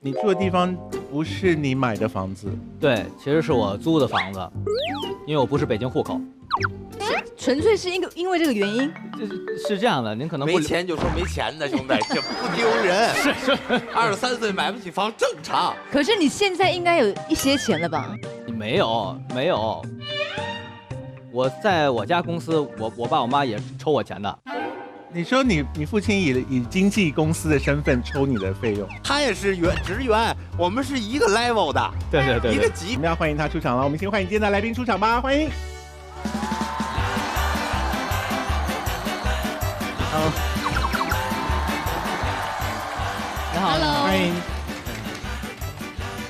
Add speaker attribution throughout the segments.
Speaker 1: 你住的地方不是你买的房子，
Speaker 2: 对，其实是我租的房子，因为我不是北京户口。
Speaker 3: 纯粹是因为这个原因。
Speaker 2: 是这样的，您可能不
Speaker 4: 没钱就说没钱的，兄弟，这不丢人。是，23岁买不起房正常。
Speaker 3: 可是你现在应该有一些钱了吧？
Speaker 2: 你没有。我在我家公司，我爸我妈也抽我钱的。
Speaker 1: 你说你父亲以经纪公司的身份抽你的费用，
Speaker 4: 他也是职员，我们是一个 level 的，
Speaker 2: 对，
Speaker 4: 一个级。
Speaker 1: 我们要欢迎他出场了，我们先欢迎今天的来宾出场吧，欢迎。好，
Speaker 2: 你好，
Speaker 3: Hello
Speaker 1: 欢迎，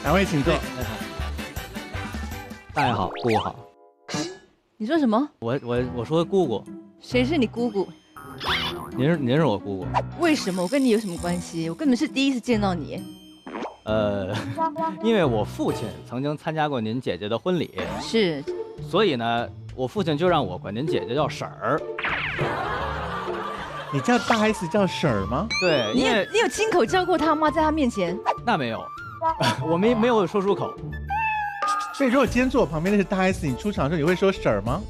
Speaker 1: 两位请坐。
Speaker 2: 大爷好，姑姑好。
Speaker 3: 你说什么？
Speaker 2: 我说姑姑，
Speaker 3: 谁是你姑姑？
Speaker 2: 您是我姑姑。
Speaker 3: 为什么？我跟你有什么关系？我根本是第一次见到你。
Speaker 2: 因为我父亲曾经参加过您姐姐的婚礼，
Speaker 3: 是，
Speaker 2: 所以呢，我父亲就让我管您姐姐叫婶儿。
Speaker 1: 你叫大 S 叫婶儿吗？
Speaker 2: 对，
Speaker 3: 你
Speaker 2: 因为
Speaker 3: 有亲口叫过他吗？在他面前？
Speaker 2: 那没有，我没有说出口。
Speaker 1: 所以如果今天坐我旁边那是大 S， 你出场的时候你会说婶儿吗？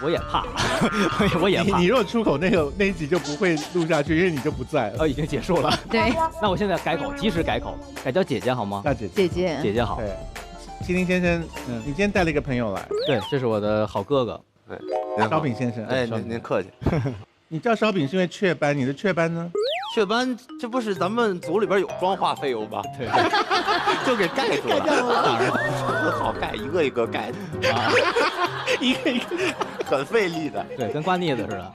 Speaker 2: 我也怕，我也怕。
Speaker 1: 你如果出口那一集就不会录下去，因为你就不在了。
Speaker 2: 已经结束了。
Speaker 3: 对，
Speaker 2: 那我现在改口，及时改口，改叫姐姐好吗？
Speaker 1: 大姐姐，
Speaker 3: 姐姐
Speaker 2: 好。
Speaker 1: 对，麒麟先生，你今天带了一个朋友来。
Speaker 2: 对，这是我的好哥哥。
Speaker 4: 对，
Speaker 1: 烧饼先生。
Speaker 4: 哎，您客气。
Speaker 1: 你叫烧饼是因为雀斑，你的雀斑呢？
Speaker 4: 雀斑，这不是咱们组里边有妆化费用吗？
Speaker 2: 对，
Speaker 4: 就给盖住了。很好盖，一个一个盖，
Speaker 1: 一个一个，
Speaker 4: 很费力的。
Speaker 2: 对，跟刮腻子似的。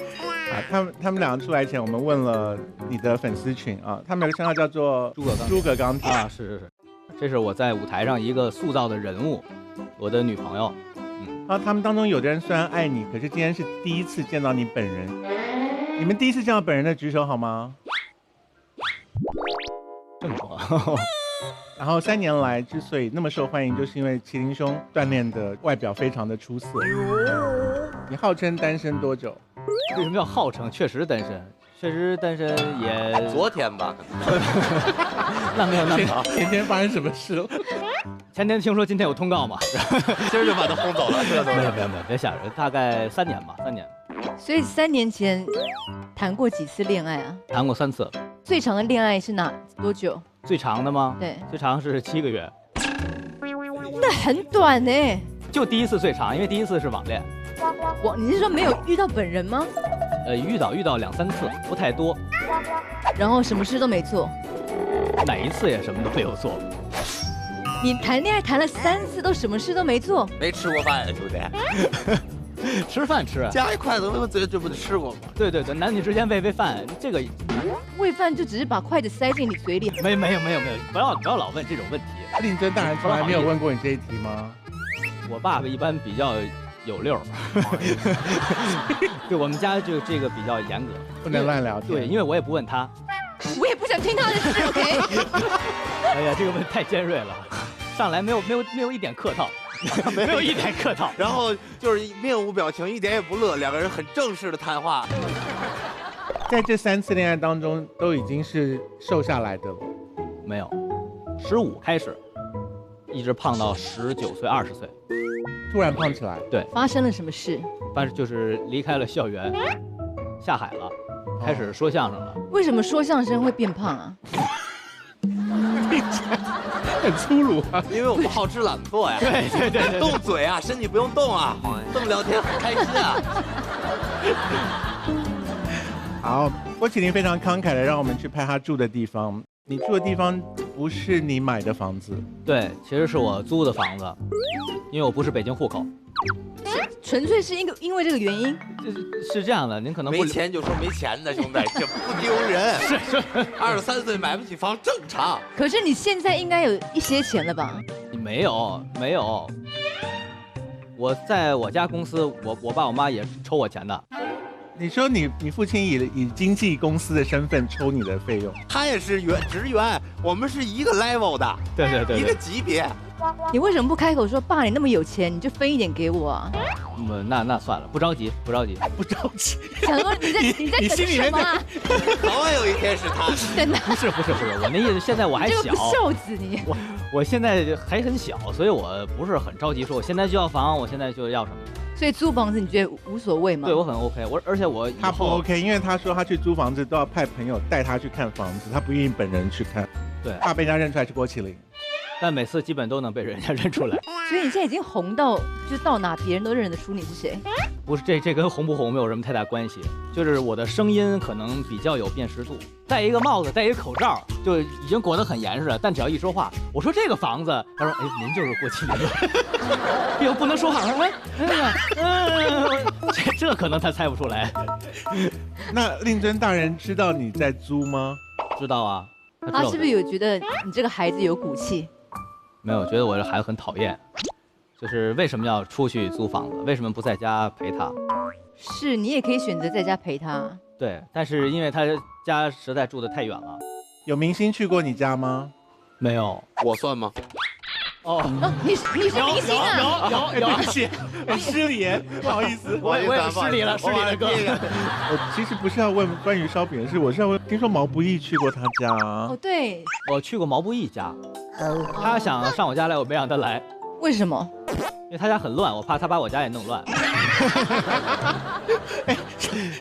Speaker 1: 他们两个出来前，我们问了你的粉丝群啊，他们有个称号叫做诸葛钢铁
Speaker 2: 啊，是，这是我在舞台上一个塑造的人物，我的女朋友。
Speaker 1: 他们当中有的人虽然爱你，可是今天是第一次见到你本人。你们第一次见到本人的举手好吗？
Speaker 2: 这么多。
Speaker 1: 然后3年来之所以那么受欢迎，就是因为麒麟兄锻炼的外表非常的出色。你号称单身多久？
Speaker 2: 为什么要号称？确实单身，也
Speaker 4: 昨天吧，可能。
Speaker 2: 那没有那么好。
Speaker 1: 前天发生什么事了？
Speaker 2: 前天听说今天有通告嘛，
Speaker 4: 今儿就把他轰走了。
Speaker 2: 没有，别吓人，大概3年吧，3年。
Speaker 3: 所以3年前谈过几次恋爱啊？
Speaker 2: 谈过3次。
Speaker 3: 最长的恋爱是多久？
Speaker 2: 最长的吗？
Speaker 3: 对，
Speaker 2: 最长是7个月。
Speaker 3: 那很短呢。
Speaker 2: 就第一次最长，因为第一次是网恋。
Speaker 3: 你是说没有遇到本人吗？
Speaker 2: 遇到2、3次，不太多。
Speaker 3: 然后什么事都没做？
Speaker 2: 哪一次也什么都没有做。
Speaker 3: 你谈恋爱谈了3次，都什么事都没做？
Speaker 4: 没吃过饭呀，兄弟。
Speaker 2: 吃饭吃，
Speaker 4: 夹一筷子喂嘴，这不得吃过吗？
Speaker 2: 对，男女之间喂饭，这个
Speaker 3: 喂饭就只是把筷子塞进你嘴里。
Speaker 2: 没有，不要老问这种问题。
Speaker 1: 令尊大人从来没有问过你这一题吗？
Speaker 2: 我爸爸一般比较有溜儿。对，我们家就这个比较严格，
Speaker 1: 不能乱聊天。
Speaker 2: 对，因为我也不问他。
Speaker 3: 我也不想听他的事。OK。
Speaker 2: 哎呀，这个问题太尖锐了，上来没有一点客套。没有一点客套，
Speaker 4: 然后就是面无表情，一点也不乐，两个人很正式的谈话。
Speaker 1: 在这3次恋爱当中，都已经是瘦下来的了。
Speaker 2: 没有，15开始，一直胖到19岁、20岁，
Speaker 1: 突然胖起来。
Speaker 2: 对，
Speaker 3: 发生了什么事？
Speaker 2: 就是离开了校园，下海了，开始说相声了。
Speaker 3: 为什么说相声会变胖啊？
Speaker 1: 很粗鲁啊，
Speaker 4: 因为我们好吃懒做呀。
Speaker 2: 对，
Speaker 4: 动嘴啊，身体不用动啊，这么聊天很开心啊。
Speaker 1: 好，郭麒麟非常慷慨的让我们去拍他住的地方。你住的地方不是你买的房子，
Speaker 2: 对，其实是我租的房子，因为我不是北京户口。
Speaker 3: 纯粹是因为这个原因。
Speaker 2: 是这样的，您可能
Speaker 4: 没钱就说没钱的，兄弟，这不丢人。是，23岁买不起房正常。
Speaker 3: 可是你现在应该有一些钱了吧？
Speaker 2: 你没有。我在我家公司，我爸我妈也抽我钱的。
Speaker 1: 你说你父亲以经纪公司的身份抽你的费用，
Speaker 4: 他也是职员，我们是一个 level 的，
Speaker 2: 对，
Speaker 4: 一个级别。
Speaker 3: 你为什么不开口说爸，你那么有钱，你就分一点给我啊？
Speaker 2: 那算了，不着急，不着急。
Speaker 3: 想说你在等什么啊？
Speaker 4: 早晚有一天是他。
Speaker 3: 真的
Speaker 2: 不是，我那意思，现在我还小，
Speaker 3: 这个不孝子你。
Speaker 2: 我现在还很小，所以我不是很着急，说我现在就要房，我现在就要什么。
Speaker 3: 所以租房子你觉得无所谓吗？
Speaker 2: 对我很 OK，而且我
Speaker 1: 他不 OK， 因为他说他去租房子都要派朋友带他去看房子，他不愿意本人去看，
Speaker 2: 对，
Speaker 1: 怕被人家认出来是郭麒麟。
Speaker 2: 但每次基本都能被人家认出来。
Speaker 3: 所以你现在已经红到，就到哪别人都认得出你是谁。
Speaker 2: 不是这跟红不红没有什么太大关系，就是我的声音可能比较有辨识度，戴一个帽子，戴一个口罩，就已经裹得很严实了。但只要一说话，我说这个房子，他说哎，您就是郭麒麟吧？又不能说话，这可能他猜不出来。
Speaker 1: 那令尊大人知道你在租吗？
Speaker 2: 知道啊。
Speaker 3: 他是不是有觉得你这个孩子有骨气？
Speaker 2: 没有，觉得我这孩子很讨厌，就是为什么要出去租房子？为什么不在家陪他？
Speaker 3: 是你也可以选择在家陪他。
Speaker 2: 对，但是因为他家实在住得太远了。
Speaker 1: 有明星去过你家吗？
Speaker 2: 没有。
Speaker 4: 我算吗？
Speaker 3: 哦，你是明星啊？
Speaker 1: 有，对不起，很失礼，不好意思，
Speaker 2: 我也失礼了，哥。
Speaker 1: 我其实不是要问关于烧饼的事，我是要问，听说毛不易去过他家。
Speaker 3: 哦，对，
Speaker 2: 我去过毛不易家，他想上我家来，我没让他来。
Speaker 3: 为什么？
Speaker 2: 因为他家很乱，我怕他把我家也弄乱。
Speaker 1: 哎，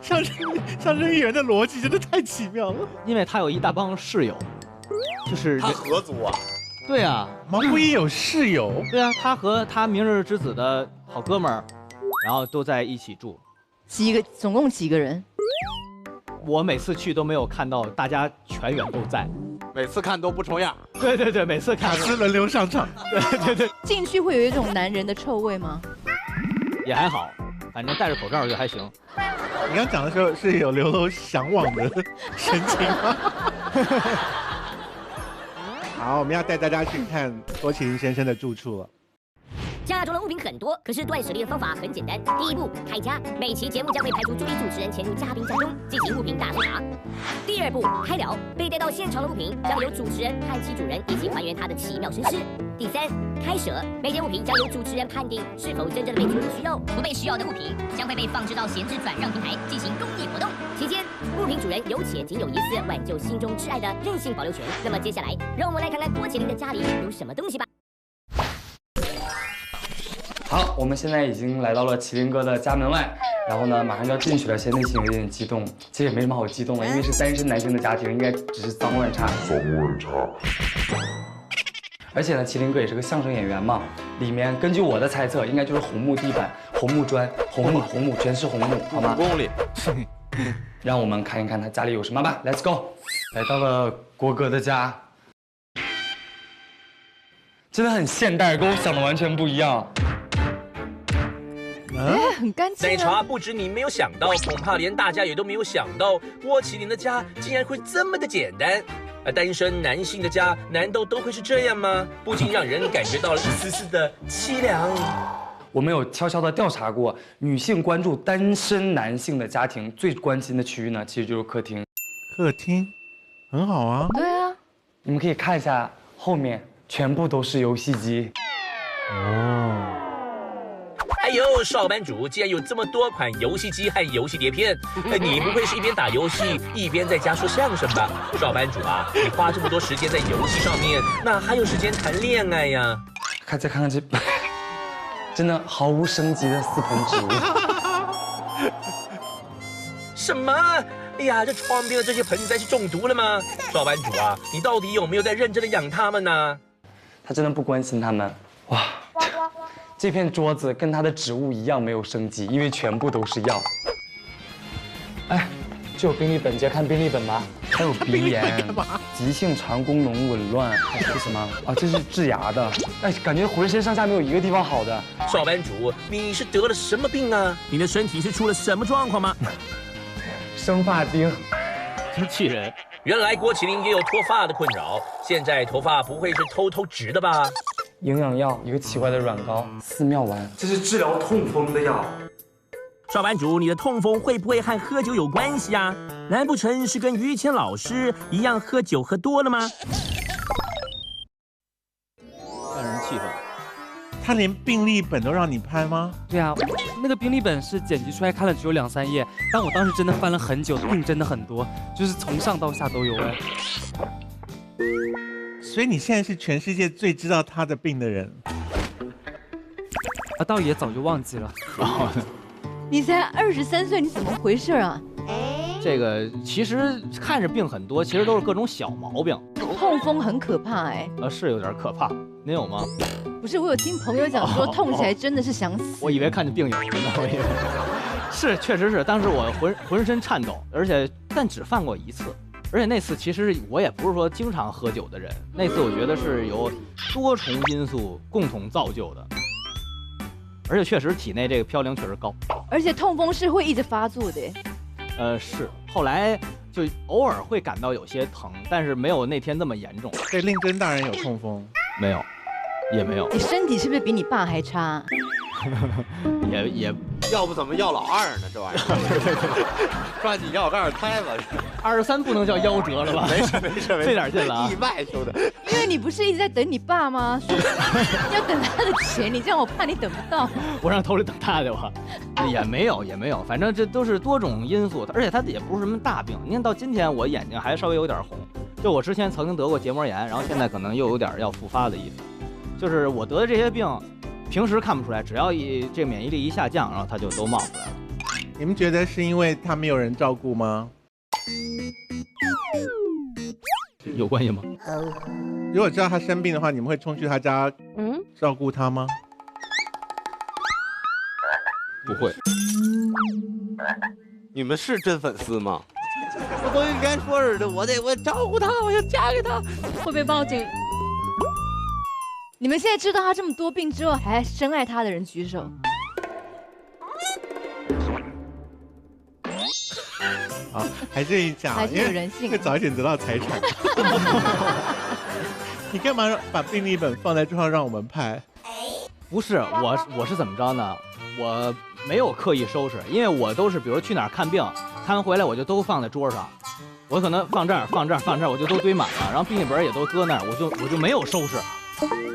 Speaker 1: 相声艺人的逻辑真的太奇妙了。
Speaker 2: 因为他有一大帮室友，就是
Speaker 4: 他合租啊。
Speaker 2: 对啊，
Speaker 1: 毛不易有室友。
Speaker 2: 对啊，他和他明日之子的好哥们儿，然后都在一起住。
Speaker 3: 总共几个人？
Speaker 2: 我每次去都没有看到大家全员都在，
Speaker 4: 每次看都不重样。
Speaker 2: 对，每次看
Speaker 1: 是轮流上场。
Speaker 2: 对。
Speaker 3: 进去会有一种男人的臭味吗？
Speaker 2: 也还好，反正戴着口罩就还行。
Speaker 1: 你刚讲的时候是有流露向往的神情吗？好，我们要带大家去看郭麒麟先生的住处了。
Speaker 5: 家中的物品很多，可是断舍离的方法很简单。第一步，开家，每期节目将会派出助理主持人潜入嘉宾家中进行物品大搜查。第二步，开聊，被带到现场的物品将由主持人和其主人一起还原它的奇妙身世。第三，开舍，每件物品将由主持人判定是否真正的被主人需要，不被需要的物品将会被放置到闲置转让平台进行公益活动。期间，物品主人有且仅有一次挽救心中挚爱的任性保留权。那么接下来，让我们来看看郭麒麟的家里有什么东西吧。
Speaker 6: 好，我们现在已经来到了麒麟哥的家门外，然后呢，马上就要进去了，现在内心有点激动。其实也没什么好激动的，因为是单身男性的家庭，应该只是脏乱差。而且呢，麒麟哥也是个相声演员嘛，里面根据我的猜测，应该就是红木地板、红木砖、红木，全是红木，好吗？5
Speaker 4: 公里。
Speaker 6: 让我们看一看他家里有什么吧。Let's go， 来到了郭哥的家，真的很现代，跟我想的完全不一样。
Speaker 3: 很干净。
Speaker 7: 奶茶不止你没有想到，恐怕连大家也都没有想到，郭麒麟的家竟然会这么的简单。而单身男性的家难道都会是这样吗？不禁让人感觉到了一丝丝的凄凉。
Speaker 6: 我们有悄悄地调查过，女性关注单身男性的家庭最关心的区域呢，其实就是客厅。
Speaker 1: 客厅，很好啊。
Speaker 3: 对啊，
Speaker 6: 你们可以看一下后面，全部都是游戏机。
Speaker 1: 哦。
Speaker 7: 哎呦，少班主，既然有这么多款游戏机和游戏碟片，你不会是一边打游戏一边在家说相声吧？少班主啊，你花这么多时间在游戏上面，哪还有时间谈恋爱呀？
Speaker 6: 再看看这，真的毫无升级的4盆植物。
Speaker 7: 什么？哎呀，这窗边的这些盆栽是中毒了吗？少班主啊，你到底有没有在认真的养它们呢？
Speaker 6: 他真的不关心他们。哇，这片桌子跟他的植物一样没有升级，因为全部都是药。哎，这有病历本，直接看病历本吧。还有鼻炎、急性肠功能紊乱，还是什么啊？这是治牙的。哎，感觉浑身上下没有一个地方好的。
Speaker 7: 少班主，你是得了什么病啊？你的身体是出了什么状况吗？
Speaker 6: 生发钉，
Speaker 2: 真气人。
Speaker 7: 原来郭麒麟也有脱发的困扰，现在头发不会是偷植的吧？
Speaker 6: 营养药，一个奇怪的软膏，寺庙丸，这是治疗痛风的药。
Speaker 7: 少班主，你的痛风会不会和喝酒有关系啊？难不成是跟于谦老师一样喝酒喝多了吗？
Speaker 2: 让人气愤。
Speaker 1: 他连病历本都让你拍吗？
Speaker 6: 对啊，那个病历本是剪辑出来看了只有2-3页，但我当时真的翻了很久，病真的很多，就是从上到下都有哎。
Speaker 1: 所以你现在是全世界最知道他的病的人
Speaker 6: 啊，倒也早就忘记了。
Speaker 3: 你才23岁，你怎么回事啊？
Speaker 2: 这个其实看着病很多，其实都是各种小毛病。
Speaker 3: 痛风很可怕哎。
Speaker 2: 是有点可怕。您有吗？
Speaker 3: 不是，我有听朋友讲说，痛起来真的是想死。
Speaker 2: 我以为看见病友了呢，我以为是，确实是。当时我浑身颤抖，但只犯过一次。而且那次其实我也不是说经常喝酒的人，那次我觉得是有多重因素共同造就的，而且确实体内这个嘌呤确实高，
Speaker 3: 而且痛风是会一直发作的。
Speaker 2: 是，后来就偶尔会感到有些疼，但是没有那天那么严重。
Speaker 1: 对，令珍大人有痛风？
Speaker 2: 没有，也没有。
Speaker 3: 你身体是不是比你爸还差？
Speaker 2: 也
Speaker 4: 要不怎么要老二呢？这玩意儿，抓紧要盖胎吧。
Speaker 2: 23不能叫夭折了吧？
Speaker 4: 没事，
Speaker 2: 费点劲了啊！
Speaker 4: 意外兄弟，
Speaker 3: 因为你不是一直在等你爸吗？说要等他的钱，你这样我怕你等不到。
Speaker 2: 我让头里等他的吧，也没有，反正这都是多种因素，而且他也不是什么大病。你看到今天我眼睛还稍微有点红，就我之前曾经得过结膜炎，然后现在可能又有点要复发的意思。就是我得的这些病，平时看不出来，只要这免疫力一下降，然后它就都冒出来了。
Speaker 1: 你们觉得是因为他没有人照顾吗？
Speaker 2: 有关系吗？
Speaker 1: 如果知道他生病的话，你们会冲去他家照顾他吗？
Speaker 2: 不会。
Speaker 4: 你们是真粉丝吗？我都应该说似的，我照顾他，我要嫁给他。
Speaker 3: 会被报警。你们现在知道他这么多病之后，还深爱他的人举手。
Speaker 1: 啊，还是一讲，
Speaker 3: 还是有人性，
Speaker 1: 会早一点得到财产。你干嘛把病历本放在桌上让我们拍？
Speaker 2: 不是，我是怎么着呢？我没有刻意收拾，因为我都是比如去哪儿看病，看完回来我就都放在桌上，我可能放这儿，我就都堆满了，然后病历本也都搁那儿，我就没有收拾。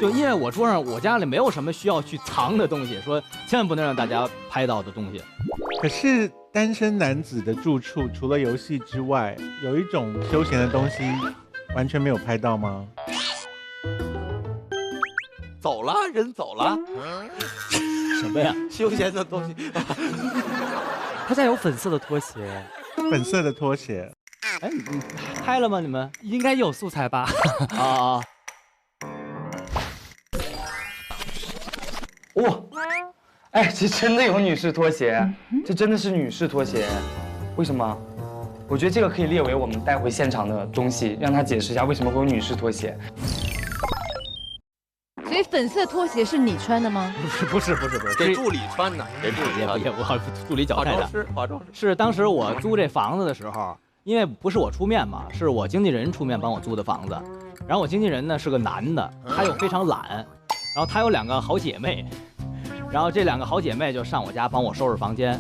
Speaker 2: 就因为我家里没有什么需要去藏的东西，说千万不能让大家拍到的东西。
Speaker 1: 可是单身男子的住处除了游戏之外，有一种休闲的东西完全没有拍到吗？
Speaker 4: 走了，人走了。
Speaker 2: 什么呀？
Speaker 4: 休闲的东西。
Speaker 6: 他家有粉色的拖鞋，
Speaker 1: 粉色的拖鞋。
Speaker 2: 哎，你拍了吗？你们
Speaker 6: 应该有素材吧？
Speaker 2: 啊。
Speaker 6: 哇，哎，这真的有女士拖鞋，这真的是女士拖鞋，为什么？我觉得这个可以列为我们带回现场的东西，让他解释一下为什么会有女士拖鞋。
Speaker 3: 所以粉色拖鞋是你穿的吗？
Speaker 2: 不是，
Speaker 4: 给助理穿的，给助理穿的。
Speaker 2: 我助理脚太大。
Speaker 4: 化妆师
Speaker 2: 是当时我租这房子的时候，因为不是我出面嘛，是我经纪人出面帮我租的房子。然后我经纪人呢是个男的，他又非常懒，然后他有2个好姐妹，然后这2个好姐妹就上我家帮我收拾房间。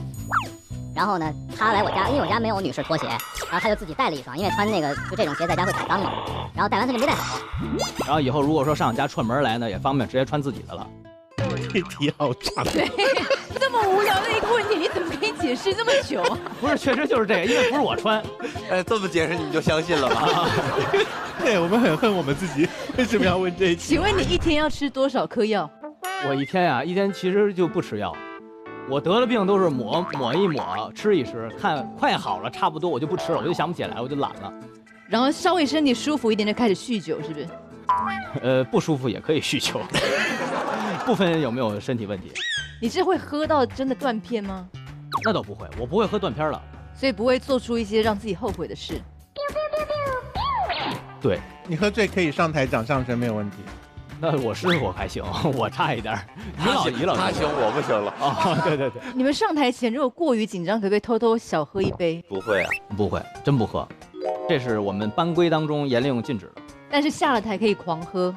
Speaker 5: 然后呢，他来我家，因为我家没有女士拖鞋，然后他就自己带了一双，因为穿就这种鞋在家会太脏嘛。然后带完他就没带好。
Speaker 2: 然后以后如果说上我家串门来呢，也方便直接穿自己的了。
Speaker 1: 这题好长。
Speaker 3: 对，这么无聊的一个问题，你怎么可以解释这么久？
Speaker 2: 不是，确实就是这个，因为不是我穿。
Speaker 4: 哎，这么解释你们就相信了吗？
Speaker 1: 对，我们很恨我们自己，为什么要问这一题？
Speaker 3: 请问你一天要吃多少颗药？
Speaker 2: 我一天其实就不吃药。我得了病都是抹一抹，吃一吃，看快好了差不多我就不吃了，我就想不起来，我就懒了。
Speaker 3: 然后稍微身体舒服一点就开始酗酒，是不是？
Speaker 2: 不舒服也可以酗酒，不分有没有身体问题。
Speaker 3: 你是会喝到真的断片吗？
Speaker 2: 那倒不会，我不会喝断片了，
Speaker 3: 所以不会做出一些让自己后悔的事。
Speaker 2: 对，
Speaker 1: 你喝醉可以上台讲相声没有问题。
Speaker 2: 那我师傅还行，我差一点。
Speaker 4: 他行，我不行了。
Speaker 2: 哦，对。
Speaker 3: 你们上台前如果过于紧张，可不可以偷偷小喝一杯？
Speaker 4: 不会啊，
Speaker 2: 不会，真不喝，这是我们班规当中严令禁止的。
Speaker 3: 但是下了台可以狂喝。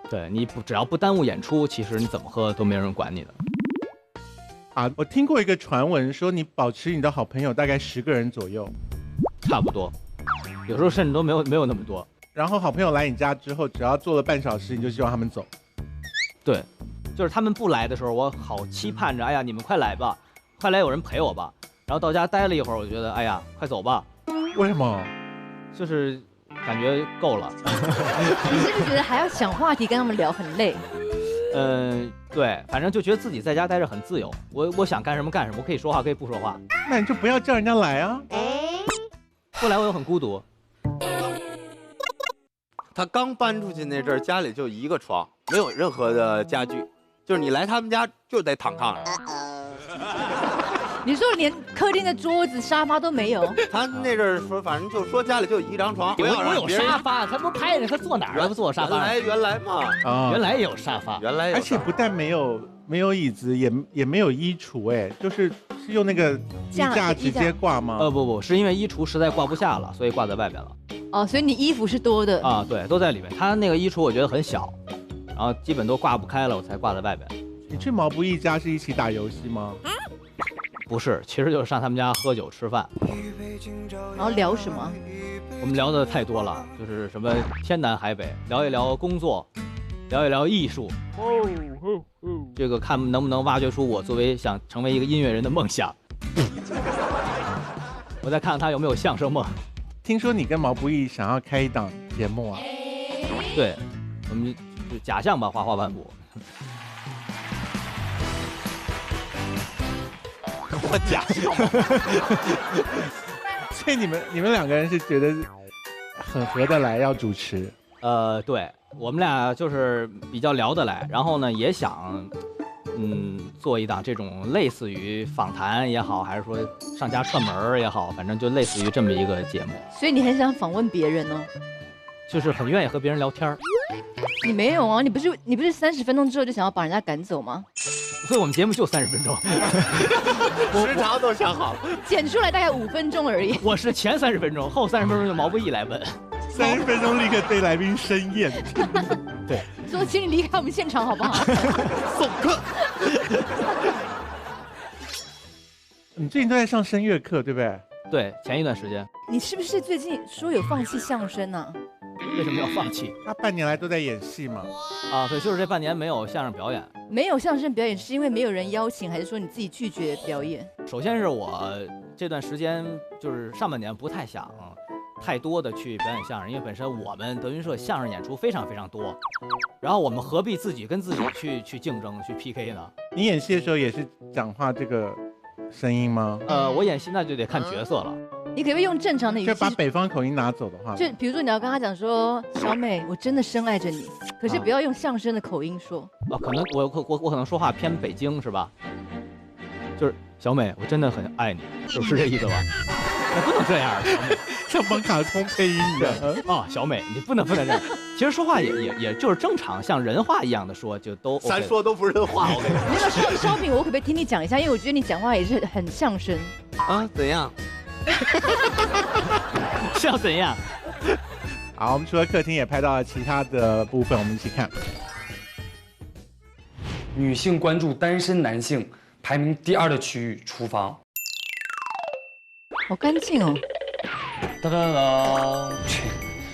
Speaker 2: 对，你只要不耽误演出，其实你怎么喝都没人管你的。
Speaker 1: 啊，我听过一个传闻说，你保持你的好朋友大概10个人左右，
Speaker 2: 差不多，有时候甚至都没有那么多。
Speaker 1: 然后好朋友来你家之后，只要坐了半小时，你就希望他们走。
Speaker 2: 对，就是他们不来的时候，我好期盼着，哎呀，你们快来吧，快来有人陪我吧。然后到家待了一会儿，我觉得，哎呀，快走吧。
Speaker 1: 为什么？
Speaker 2: 就是感觉够了。
Speaker 3: 你是不是觉得还要想话题跟他们聊很累？
Speaker 2: 对，反正就觉得自己在家待着很自由，我想干什么干什么，我可以说话可以不说话。
Speaker 1: 那你就不要叫人家来啊。
Speaker 2: 不来我又很孤独。
Speaker 4: 他刚搬出去那阵儿，家里就一个床，没有任何的家具，就是你来他们家就得躺炕上。
Speaker 3: 你说连客厅的桌子、沙发都没有？
Speaker 4: 他那阵儿说，反正就说家里就一张床，
Speaker 2: 我有沙发，他不拍着他坐哪儿？他不坐沙发？
Speaker 4: 原来嘛，
Speaker 2: 原来也有沙发，
Speaker 4: 原来有。
Speaker 1: 而且不但没有椅子，也没有衣橱，哎，就是用那个衣架直接挂吗？
Speaker 2: 不，是因为衣橱实在挂不下了，所以挂在外边了。
Speaker 3: 哦，所以你衣服是多的
Speaker 2: 啊？对，都在里面。他那个衣橱我觉得很小，然后基本都挂不开了，我才挂在外边。
Speaker 1: 你去毛不易家是一起打游戏吗？
Speaker 2: 不是，其实就是上他们家喝酒吃饭。
Speaker 3: 然后聊什么？
Speaker 2: 我们聊的太多了，就是什么天南海北，聊一聊工作，聊一聊艺术。这个看能不能挖掘出我作为想成为一个音乐人的梦想。我再看看他有没有相声梦。
Speaker 1: 听说你跟毛不易想要开一档节目啊？
Speaker 2: 对，我们就假象吧，花花万步。
Speaker 4: 我假象。
Speaker 1: 所以你们两个人是觉得很合得来，要主持？
Speaker 2: 对，我们俩就是比较聊得来，然后呢也想，做一档这种类似于访谈也好，还是说上家串门也好，反正就类似于这么一个节目。
Speaker 3: 所以你很想访问别人哦？
Speaker 2: 就是很愿意和别人聊天。
Speaker 3: 你没有啊？你不是30分钟之后就想要把人家赶走吗？
Speaker 2: 所以我们节目就30分钟，
Speaker 4: 时长都想好了，
Speaker 3: 剪出来大概5分钟而已。
Speaker 2: 我是前30分钟，后30分钟就毛不易来问
Speaker 1: ，30分钟立刻对来宾生厌。
Speaker 2: 对，
Speaker 3: 说请你离开我们现场好不好？
Speaker 4: 送客。
Speaker 1: 你最近都在上声乐课，对不对？
Speaker 2: 对，前一段时间。
Speaker 3: 你是不是最近说有放弃相声啊？
Speaker 2: 为什么要放弃？
Speaker 1: 他半年来都在演戏嘛。
Speaker 2: 啊，对，就是这半年没有相声表演。
Speaker 3: 没有相声表演是因为没有人邀请，还是说你自己拒绝表演？
Speaker 2: 首先是我这段时间就是上半年不太想太多的去表演相声，因为本身我们德云社相声演出非常非常多，然后我们何必自己跟自己去竞争去 PK 呢？
Speaker 1: 你演戏的时候也是讲话这个声音吗？
Speaker 2: 我演戏那就得看角色了。
Speaker 3: 你可不可以用正常的语气？
Speaker 1: 就把北方口音拿走的话，
Speaker 3: 就比如说你要跟他讲说，小美，我真的深爱着你，可是不要用相声的口音说。
Speaker 2: 可能我可能说话偏北京是吧？就是小美，我真的很爱你，是这意思吧？那不能这样，
Speaker 1: 像帮卡通配音的。
Speaker 2: 小美，你不能这样。其实说话也就是正常，像人话一样的说，就都、OK。
Speaker 4: 咱说都不是人话，我跟你说。
Speaker 3: 那个烧饼，我可不可以听你讲一下？因为我觉得你讲话也是很相声。
Speaker 4: 啊？怎样？
Speaker 2: 是要怎样？
Speaker 1: 好，我们除了客厅也拍到了其他的部分，我们一起看。
Speaker 6: 女性关注单身男性排名第2的区域，厨房。
Speaker 3: 好干净哦！
Speaker 6: 当当当，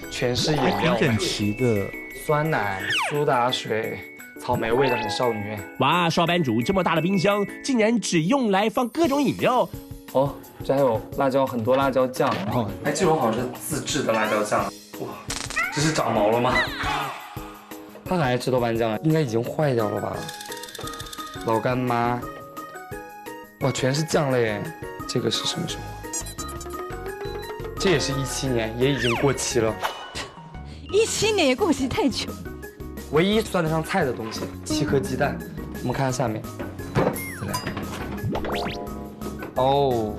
Speaker 6: 全是饮料，
Speaker 1: 挺整齐的。
Speaker 6: 酸奶、苏打水、草莓味的，很少女。
Speaker 7: 哇，少班主这么大的冰箱，竟然只用来放各种饮料。
Speaker 6: 哦，这还有辣椒，很多辣椒酱。哦，哎，这种好像是自制的辣椒酱。哇，这是长毛了吗？他很爱吃豆瓣酱，应该已经坏掉了吧？老干妈。哇，全是酱类。这个是什么时候？这也是17年，也已经过期了。
Speaker 3: 17年也过期太久。
Speaker 6: 唯一算得上菜的东西，7颗鸡蛋。我们看下面，再来。哦，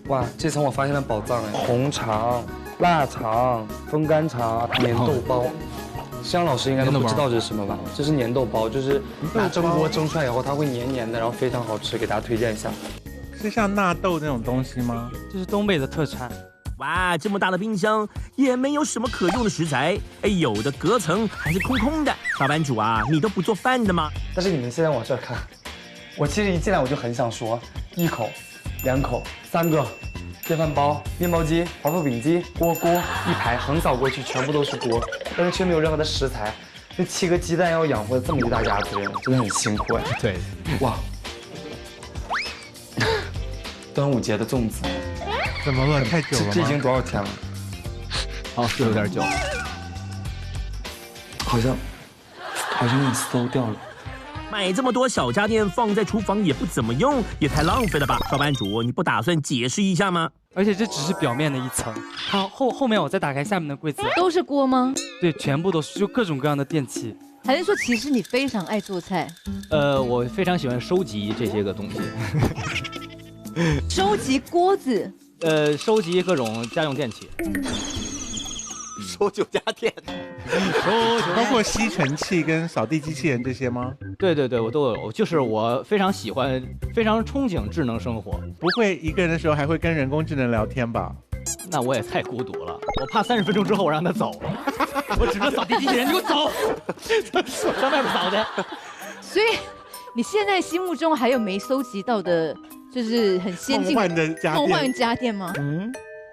Speaker 6: 哇，这层我发现了宝藏哎！红肠、腊肠、风干肠、粘豆包。香老师应该都不知道这是什么吧？这是粘豆包，就是拿蒸锅蒸出来以后，它会黏黏的，然后非常好吃，给大家推荐一下。
Speaker 1: 是像纳豆那种东西吗？
Speaker 8: 这是东北的特产。
Speaker 7: 哇，这么大的冰箱也没有什么可用的食材，哎，有的隔层还是空空的。少班主啊，你都不做饭的吗？
Speaker 6: 但是你们现在往这看，我其实一进来我就很想说，1口、2口、3个，电饭煲、面包机、华夫饼机、锅一排横扫过去全部都是锅，但是却没有任何的食材。这7个鸡蛋要养活这么一大家子人，真的很辛苦哎。
Speaker 2: 对，
Speaker 6: 哇，端午节的粽子，
Speaker 1: 怎么了？太久了吗？
Speaker 6: 这已经多少天了？
Speaker 2: 好，是有点久。
Speaker 6: 好像给你馊掉了。
Speaker 7: 买这么多小家电放在厨房也不怎么用，也太浪费了吧？少班主，你不打算解释一下吗？
Speaker 8: 而且这只是表面的一层，它后面我再打开下面的柜子，
Speaker 3: 都是锅吗？
Speaker 8: 对，全部都是就各种各样的电器。
Speaker 3: 还是说其实你非常爱做菜？
Speaker 2: 我非常喜欢收集这些个东西，
Speaker 3: 收集锅子，
Speaker 2: 收集各种家用电器，
Speaker 4: 收酒家电，
Speaker 1: 包括吸尘器跟扫地机器人这些吗？
Speaker 2: 对对对，我都有。就是我非常喜欢，非常憧憬智能生活。
Speaker 1: 不会一个人的时候还会跟人工智能聊天吧？
Speaker 2: 那我也太孤独了，我怕30分钟之后我让他走，我指着扫地机器人，你给我走，上外边扫去。
Speaker 3: 所以你现在心目中还有没收集到的，就是很先进
Speaker 1: 梦幻的家
Speaker 3: 梦幻
Speaker 1: 电。
Speaker 3: 家电吗？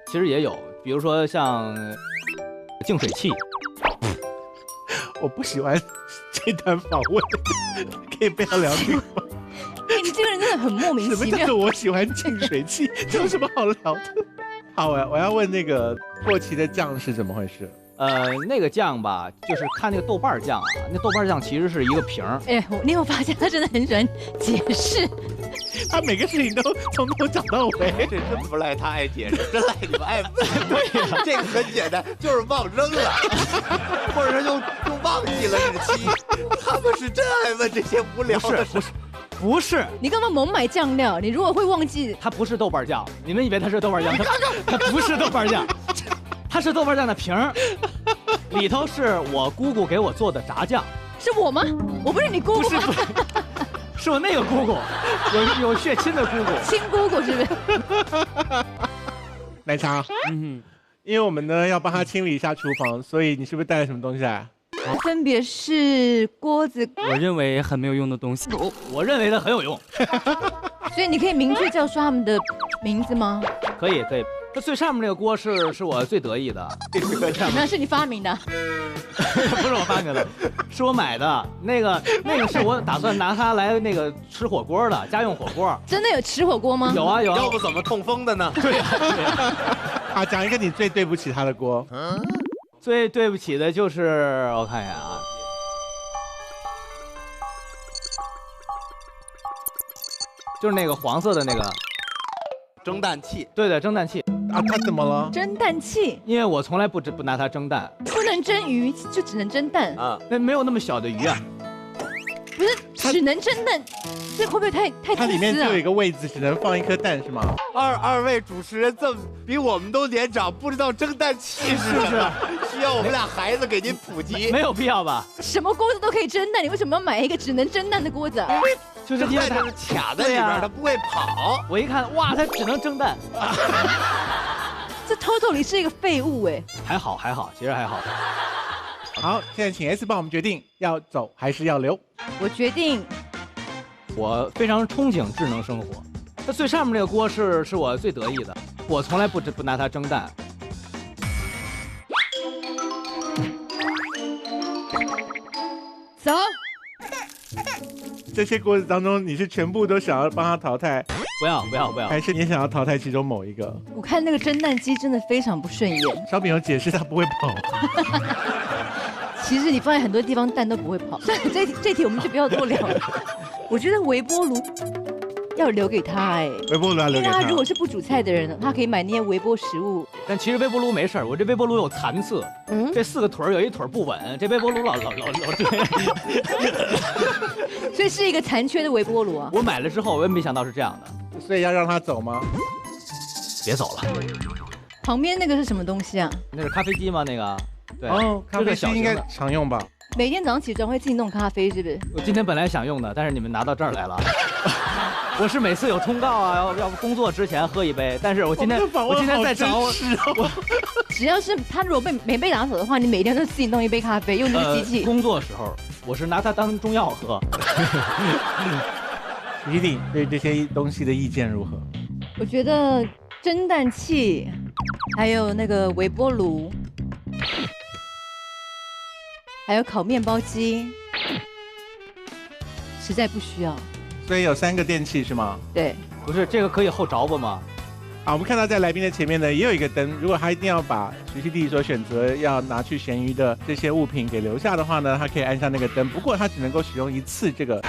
Speaker 2: 其实也有，比如说像净水器。
Speaker 1: 我不喜欢这段访问，可以不要聊这个吗？
Speaker 3: 哎，你这个人真的很莫名其妙
Speaker 1: 什么叫做。我喜欢净水器？这有什么好聊的？好，我要问那个过期的酱是怎么回事？
Speaker 2: 那个酱吧，就是看那个豆瓣酱啊，那豆瓣酱其实是一个瓶儿。
Speaker 3: 哎，你有发现他真的很喜欢解释？
Speaker 1: 他每个事情都从头讲到尾。
Speaker 4: 这真不赖他爱解释，真赖你们爱问。对呀，这个很简单，就是忘扔了，或者是又忘记了日期。他们是真爱问这些无聊的事。
Speaker 2: 不是，
Speaker 3: 你干嘛猛买酱料？你如果会忘记，
Speaker 2: 它不是豆瓣酱，你们以为它是豆瓣酱，它不是豆瓣酱，它是豆瓣酱的瓶儿，里头是我姑姑给我做的炸酱。
Speaker 3: 是我吗？我不是你姑姑吗？
Speaker 2: 是我那个姑姑，有血亲的姑姑，
Speaker 3: 亲姑姑是不是？
Speaker 1: 奶茶，因为我们呢要帮他清理一下厨房，所以你是不是带了什么东西来？
Speaker 3: 分别是锅子，
Speaker 8: 我认为很没有用的东西。
Speaker 2: 我认为它很有用。
Speaker 3: 所以你可以明确叫出他们的名字吗？
Speaker 2: 可以可以，这最上面那个锅是我最得意的，
Speaker 3: 那是你发明的？
Speaker 2: 不是我发明的，是我买的。那个是我打算拿它来那个吃火锅的，家用火锅。
Speaker 3: 真的有吃火锅吗？
Speaker 2: 有啊有啊。
Speaker 4: 要不怎么痛风的呢？
Speaker 2: 对呀、
Speaker 1: 啊，讲一个你最对不起他的锅。
Speaker 2: 最对不起的就是我看一下啊，就是那个黄色的那个
Speaker 4: 蒸蛋器。
Speaker 2: 对的蒸蛋器
Speaker 1: 啊，他怎么了？
Speaker 3: 蒸蛋器，
Speaker 2: 因为我从来不拿它蒸蛋，
Speaker 3: 不能蒸鱼，就只能蒸蛋。
Speaker 4: 啊，
Speaker 2: 那没有那么小的鱼啊。
Speaker 3: 不是只能蒸蛋，这会不会太
Speaker 1: 它里面
Speaker 3: 自私啊
Speaker 1: 就有一？个位置，只能放一颗蛋是吗？
Speaker 4: 二位主持人这么比我们都年长，不知道蒸蛋器是什么，需要我们俩孩子给您普及。
Speaker 2: 没有必要吧？
Speaker 3: 什么锅子都可以蒸蛋，你为什么要买一个只能蒸蛋的锅子啊？
Speaker 2: 就是因为它
Speaker 4: 蒸蛋就是卡在里边，它不会跑。
Speaker 2: 我一看，哇，它只能蒸蛋，
Speaker 3: 这 totally 是一个废物哎！
Speaker 2: 还好，其实还好。
Speaker 1: 好，现在请 S 帮我们决定要走还是要留。
Speaker 3: 我决定
Speaker 2: 我非常憧憬智能生活，它最上面那个锅是我最得意的，我从来不拿它蒸蛋。
Speaker 3: 走。
Speaker 1: 这些锅子当中，你是全部都想要帮他淘汰，
Speaker 2: 不要，
Speaker 1: 还是你想要淘汰其中某一个？
Speaker 3: 我看那个蒸蛋机真的非常不顺眼。
Speaker 1: 小饼有解释，它不会跑。
Speaker 3: 其实你放在很多地方蛋都不会跑。算了，这题我们就不要多聊了。我觉得微波炉要留给他哎，
Speaker 1: 微波炉要留给他。
Speaker 3: 因为他如果是不煮菜的人，他可以买那些微波食物。
Speaker 2: 但其实微波炉没事儿，我这微波炉有残次，这4个腿儿有一腿儿不稳，这微波炉老对。
Speaker 3: 所以是一个残缺的微波炉啊。
Speaker 2: 我买了之后，我也没想到是这样的，
Speaker 1: 所以要让他走吗？
Speaker 2: 别走了。
Speaker 3: 旁边那个是什么东西啊？
Speaker 2: 那是咖啡机吗？那个？对。
Speaker 1: 哦，咖啡机应该常用吧？
Speaker 3: 每天早上起床会自己弄咖啡，是不是？
Speaker 2: 我今天本来想用的，但是你们拿到这儿来了。我是每次有通告啊，要不工作之前喝一杯，但是我今天在找我，
Speaker 3: 只要是他如果没被拿走的话，你每天都自己弄一杯咖啡，用那个机器。
Speaker 2: 工作时候我是拿它当中药喝。
Speaker 1: 一定对这些东西的意见如何？
Speaker 3: 我觉得蒸蛋器，还有那个微波炉，还有烤面包机，实在不需要。
Speaker 1: 所以有3个电器是吗？
Speaker 3: 对，
Speaker 2: 不是这个可以后着不吗？
Speaker 1: 好，我们看到在来宾的前面呢，也有一个灯。如果他一定要把徐熙娣所选择要拿去咸鱼的这些物品给留下的话呢，他可以按下那个灯。不过他只能够使用1次这个。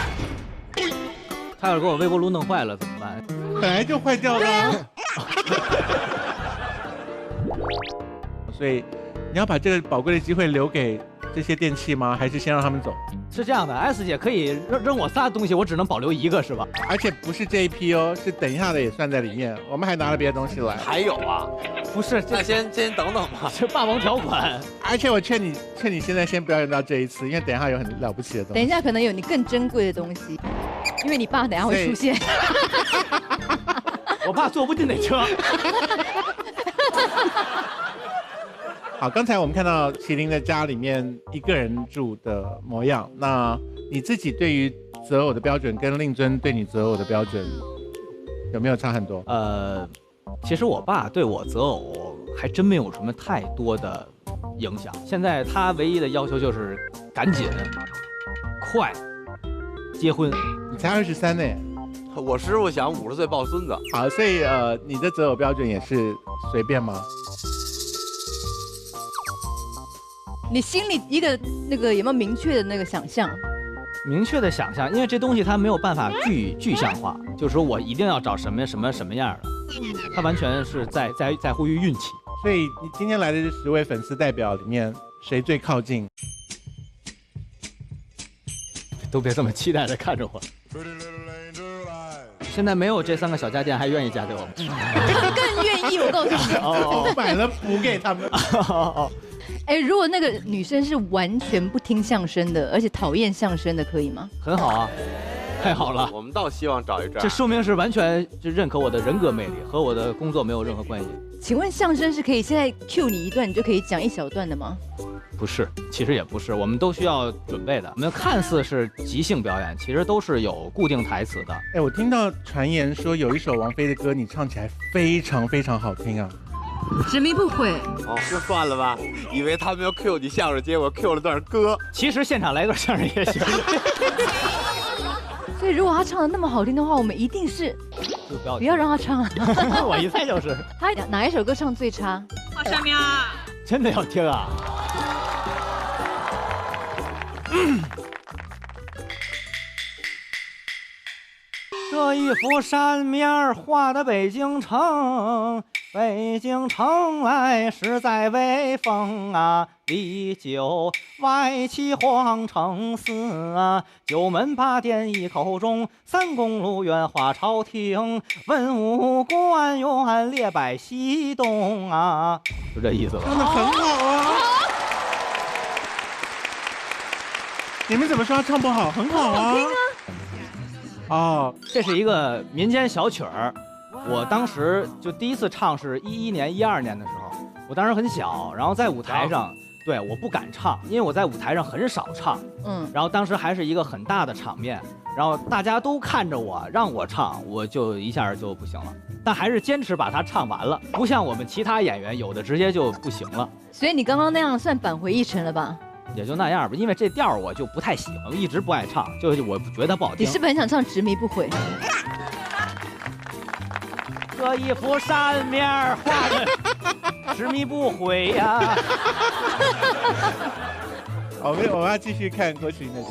Speaker 2: 他要是给我微波炉弄坏了怎么办？
Speaker 1: 本来就坏掉了。所以你要把这个宝贵的机会留给这些电器吗？还是先让他们走？
Speaker 2: 是这样的 ，S 姐可以扔我仨东西，我只能保留1个是吧？
Speaker 1: 而且不是这一批哦，是等一下的也算在里面。我们还拿了别的东西来。
Speaker 4: 还有啊？
Speaker 2: 不是，
Speaker 4: 那先等等吧。
Speaker 2: 是霸王条款。
Speaker 1: 而且我劝你现在先不要用到这一次，因为等一下有很了不起的东西。
Speaker 3: 等一下可能有你更珍贵的东西，因为你爸等一下会出现。
Speaker 2: 我爸坐不进那车。
Speaker 1: 好，刚才我们看到麒麟的家里面一个人住的模样，那你自己对于择偶的标准跟令尊对你择偶的标准有没有差很多？
Speaker 2: 其实我爸对我择偶还真没有什么太多的影响。现在他唯一的要求就是赶紧、快结婚。
Speaker 1: 你才23呢。
Speaker 4: 我师傅想50岁抱孙子。
Speaker 1: 好，所以你的择偶标准也是随便吗？
Speaker 3: 你心里一个那个有没有明确的那个想象？
Speaker 2: 明确的想象，因为这东西它没有办法具象化，就是说我一定要找什么样的，它完全是在乎于运气。
Speaker 1: 所以你今天来的这10位粉丝代表里面，谁最靠近？
Speaker 2: 都别这么期待的看着我。现在没有这3个小家电还愿意嫁给我们，
Speaker 3: 更愿意，我告诉你。
Speaker 1: 我买了补给他们。
Speaker 3: 哎，如果那个女生是完全不听相声的，而且讨厌相声的，可以吗？
Speaker 2: 很好啊，太好了。
Speaker 4: 我们倒希望找一这样。
Speaker 2: 这说明是完全就认可我的人格魅力，和我的工作没有任何关系。
Speaker 3: 请问相声是可以现在 cue 你一段，你就可以讲1小段的吗？
Speaker 2: 不是，其实也不是，我们都需要准备的。我们看似是即兴表演，其实都是有固定台词的。
Speaker 1: 哎，我听到传言说有一首王菲的歌，你唱起来非常非常好听啊。
Speaker 3: 执迷不悔。
Speaker 4: 哦，就算了吧，以为他们要 cue 你相声，结果 cue 了段歌。
Speaker 2: 其实现场来个相声也行。
Speaker 3: 所以如果他唱的那么好听的话，我们一定是不要让他唱了。
Speaker 2: 我一猜就是。
Speaker 3: 他哪一首歌唱最差？
Speaker 5: 下面啊，
Speaker 2: 真的要听啊。这一幅扇面画的北京城，北京城来实在威风啊！里9外7皇城4啊，九门八殿一口钟，三宫路院画朝廷，文武官员列摆西东啊，就这意思吧。
Speaker 1: 唱得很好啊！你们怎么说他唱不好？很好啊！
Speaker 2: 哦，这是一个民间小曲儿，我当时就第一次唱是11年、12年的时候，我当时很小，然后在舞台上，对，我不敢唱，因为我在舞台上很少唱，然后当时还是一个很大的场面，然后大家都看着我，让我唱，我就一下就不行了，但还是坚持把它唱完了，不像我们其他演员，有的直接就不行了。
Speaker 3: 所以你刚刚那样算扳回一城了吧？
Speaker 2: 也就那样吧，因为这调我就不太喜欢，我一直不爱唱，就是我觉得不好听。
Speaker 3: 你是不是很想唱《执迷不悔》？
Speaker 2: 这一幅扇面画的执迷不悔呀。
Speaker 1: 我们要继续看郭麒麟的家。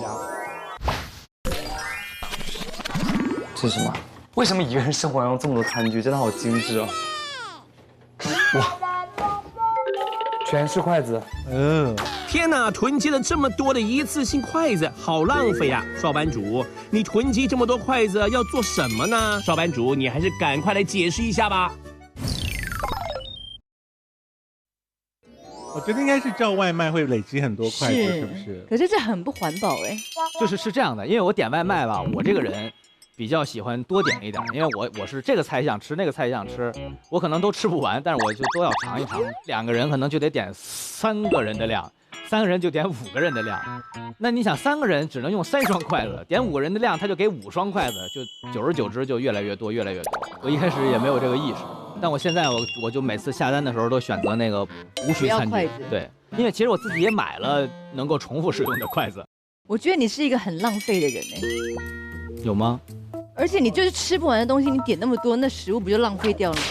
Speaker 6: 这是什么？为什么一个人生活要用这么多餐具？真的好精致哦！哇，全是筷子。
Speaker 7: 天哪，囤积了这么多的一次性筷子，好浪费呀！少班主，你囤积这么多筷子要做什么呢？少班主，你还是赶快来解释一下吧。
Speaker 1: 我觉得应该是叫外卖会累积很多筷子，是不是？
Speaker 3: 可是这很不环保哎。
Speaker 2: 是这样的，因为我点外卖吧，我这个人比较喜欢多点一点，因为我是这个菜想吃，那个菜想吃，我可能都吃不完，但是我就都要尝一尝。2个人可能就得点3个人的量，3个人就点5个人的量。那你想3个人只能用3双筷子，点5个人的量他就给5双筷子，就久而久之就越来越多，越来越多。我一开始也没有这个意识，但我现在我就每次下单的时候都选择那个无需餐具，对，因为其实我自己也买了能够重复使用的筷子。
Speaker 3: 我觉得你是一个很浪费的人
Speaker 2: 有吗？
Speaker 3: 而且你就是吃不完的东西，你点那么多，那食物不就浪费掉了吗？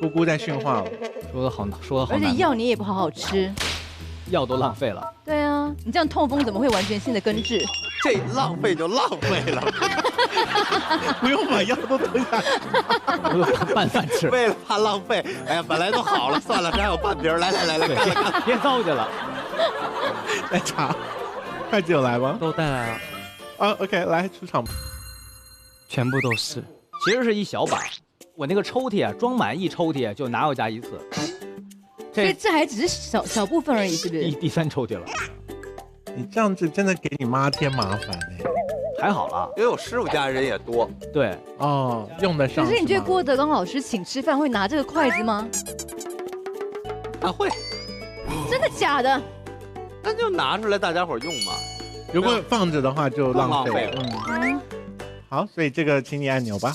Speaker 1: 姑姑在训话了，
Speaker 2: 说的好，说的好。
Speaker 3: 而且药你也不好好吃，
Speaker 2: 药都浪费了。
Speaker 3: 对啊，你这样痛风怎么会完全性的根治？
Speaker 4: 这浪费就浪费了，
Speaker 1: 不用把药都吞下去，
Speaker 2: 拌饭吃。
Speaker 4: 为了怕浪费，哎呀，本来都好了，算了，这还有半瓶，来，干了，
Speaker 2: 别糟践了。
Speaker 1: 来茶，筷子有来吗？
Speaker 8: 都带来了，
Speaker 1: 啊 ，OK， 来出场。
Speaker 8: 全部都是。
Speaker 2: 其实是一小把，我那个抽屉啊，装满一抽屉就拿回家一次。
Speaker 3: 所以这还只是小部分而已，是不是？
Speaker 2: 第三抽屉了。
Speaker 1: 你这样子真的给你妈添麻烦哎。
Speaker 2: 还好啦，
Speaker 4: 因为我师傅家人也多。
Speaker 2: 对，
Speaker 1: 哦，用得上。
Speaker 3: 可是你觉得郭德纲老师请吃饭会拿这个筷子吗？
Speaker 4: 啊，会。
Speaker 3: 真的假的？
Speaker 4: 那就拿出来大家伙用嘛。
Speaker 1: 如果放着的话就浪费了。
Speaker 3: 嗯。
Speaker 1: 好，所以这个请你按钮吧。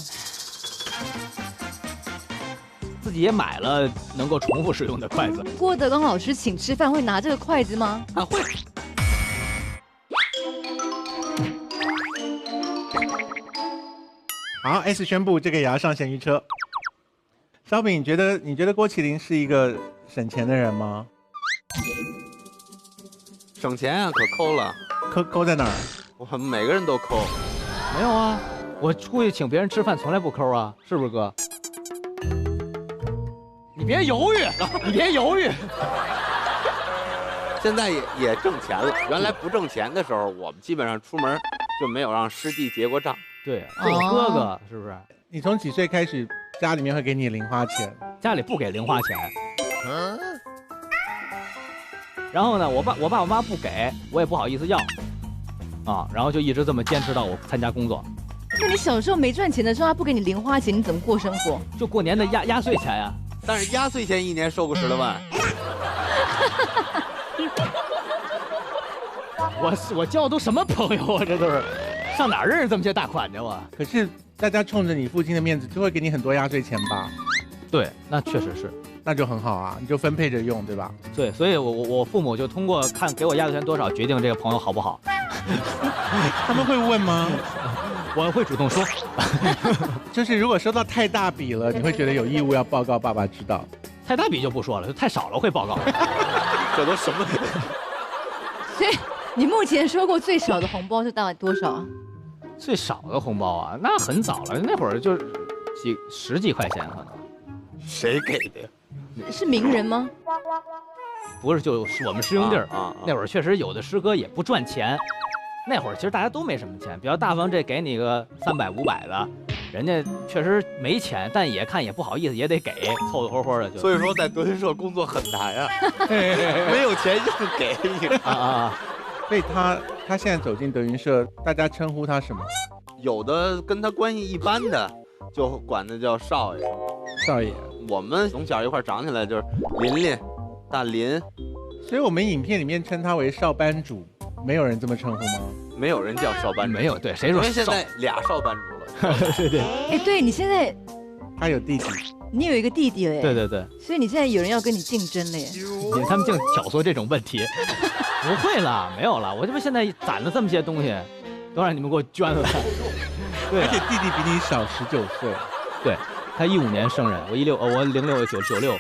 Speaker 2: 自己也买了能够重复使用的筷子。
Speaker 3: 郭德纲老师请吃饭会拿这个筷子吗？
Speaker 4: 啊，会。
Speaker 1: 好 ，S 宣布这个也要上咸鱼车。烧饼，你觉得郭麒麟是一个省钱的人吗？
Speaker 4: 省钱啊，可抠了。
Speaker 1: 抠在哪儿？
Speaker 4: 我们每个人都抠。
Speaker 2: 没有啊，我出去请别人吃饭从来不抠啊，是不是哥？你别犹豫，你别犹豫。
Speaker 4: 现在也挣钱了，原来不挣钱的时候，我们基本上出门就没有让师弟结过账。
Speaker 2: 对，做我哥哥是不是？
Speaker 1: 你从几岁开始家里面会给你零花钱？
Speaker 2: 家里不给零花钱。然后呢，我爸我妈不给，我也不好意思要，啊，然后就一直这么坚持到我参加工作。
Speaker 3: 那你小时候没赚钱的时候，他不给你零花钱，你怎么过生活？
Speaker 2: 就过年的压岁钱呀。
Speaker 4: 但是压岁钱一年收个10来万。
Speaker 2: 我交的都什么朋友啊？这都是上哪儿认识这么些大款去我？
Speaker 1: 可是大家冲着你父亲的面子，就会给你很多压岁钱吧？
Speaker 2: 对，那确实是，
Speaker 1: 那就很好啊，你就分配着用，对吧？
Speaker 2: 对，所以我父母就通过看给我压岁钱多少，决定这个朋友好不好。
Speaker 1: 他们会问吗？
Speaker 2: 我会主动说。
Speaker 1: 就是如果收到太大笔了，你会觉得有义务要报告爸爸知道。
Speaker 2: 太大笔就不说了，太少了会报告。
Speaker 4: 这都什么？
Speaker 3: 所以你目前收过最少的红包是大概多少啊？
Speaker 2: 最少的红包啊，那很早了，那会儿就10几块钱可能。
Speaker 4: 谁给的呀？
Speaker 3: 是名人吗？
Speaker 2: 不是，就是我们师兄弟儿
Speaker 4: 啊。
Speaker 2: 那会儿确实有的师哥也不赚钱，那会儿其实大家都没什么钱，比较大方，这给你个300、500的，人家确实没钱，但也看也不好意思，也得给，凑凑合合的就。
Speaker 4: 所以说在德云社工作很难啊，没有钱就给你
Speaker 2: 啊。
Speaker 1: 所以他现在走进德云社，大家称呼他什么？
Speaker 4: 有的跟他关系一般的，就管他叫少爷。
Speaker 1: 少爷。
Speaker 4: 我们从小一块长起来就是琳琳、大林，
Speaker 1: 所以我们影片里面称他为少班主，没有人这么称呼吗？
Speaker 4: 没有人叫少班主，
Speaker 2: 没有，对，谁说？
Speaker 4: 因为现在俩少班主了。
Speaker 2: 对对。
Speaker 3: 哎，对你现在
Speaker 1: 他有弟弟，
Speaker 3: 你有一个弟弟了耶。
Speaker 2: 对对对。
Speaker 3: 所以你现在有人要跟你竞争了耶。
Speaker 2: 他们净挑唆这种问题。不会了，没有了，我这不现在攒了这么些东西，都让你们给我捐了。对，
Speaker 1: 而且弟弟比你小19岁。
Speaker 2: 对。他15年生人，我06，我06 96，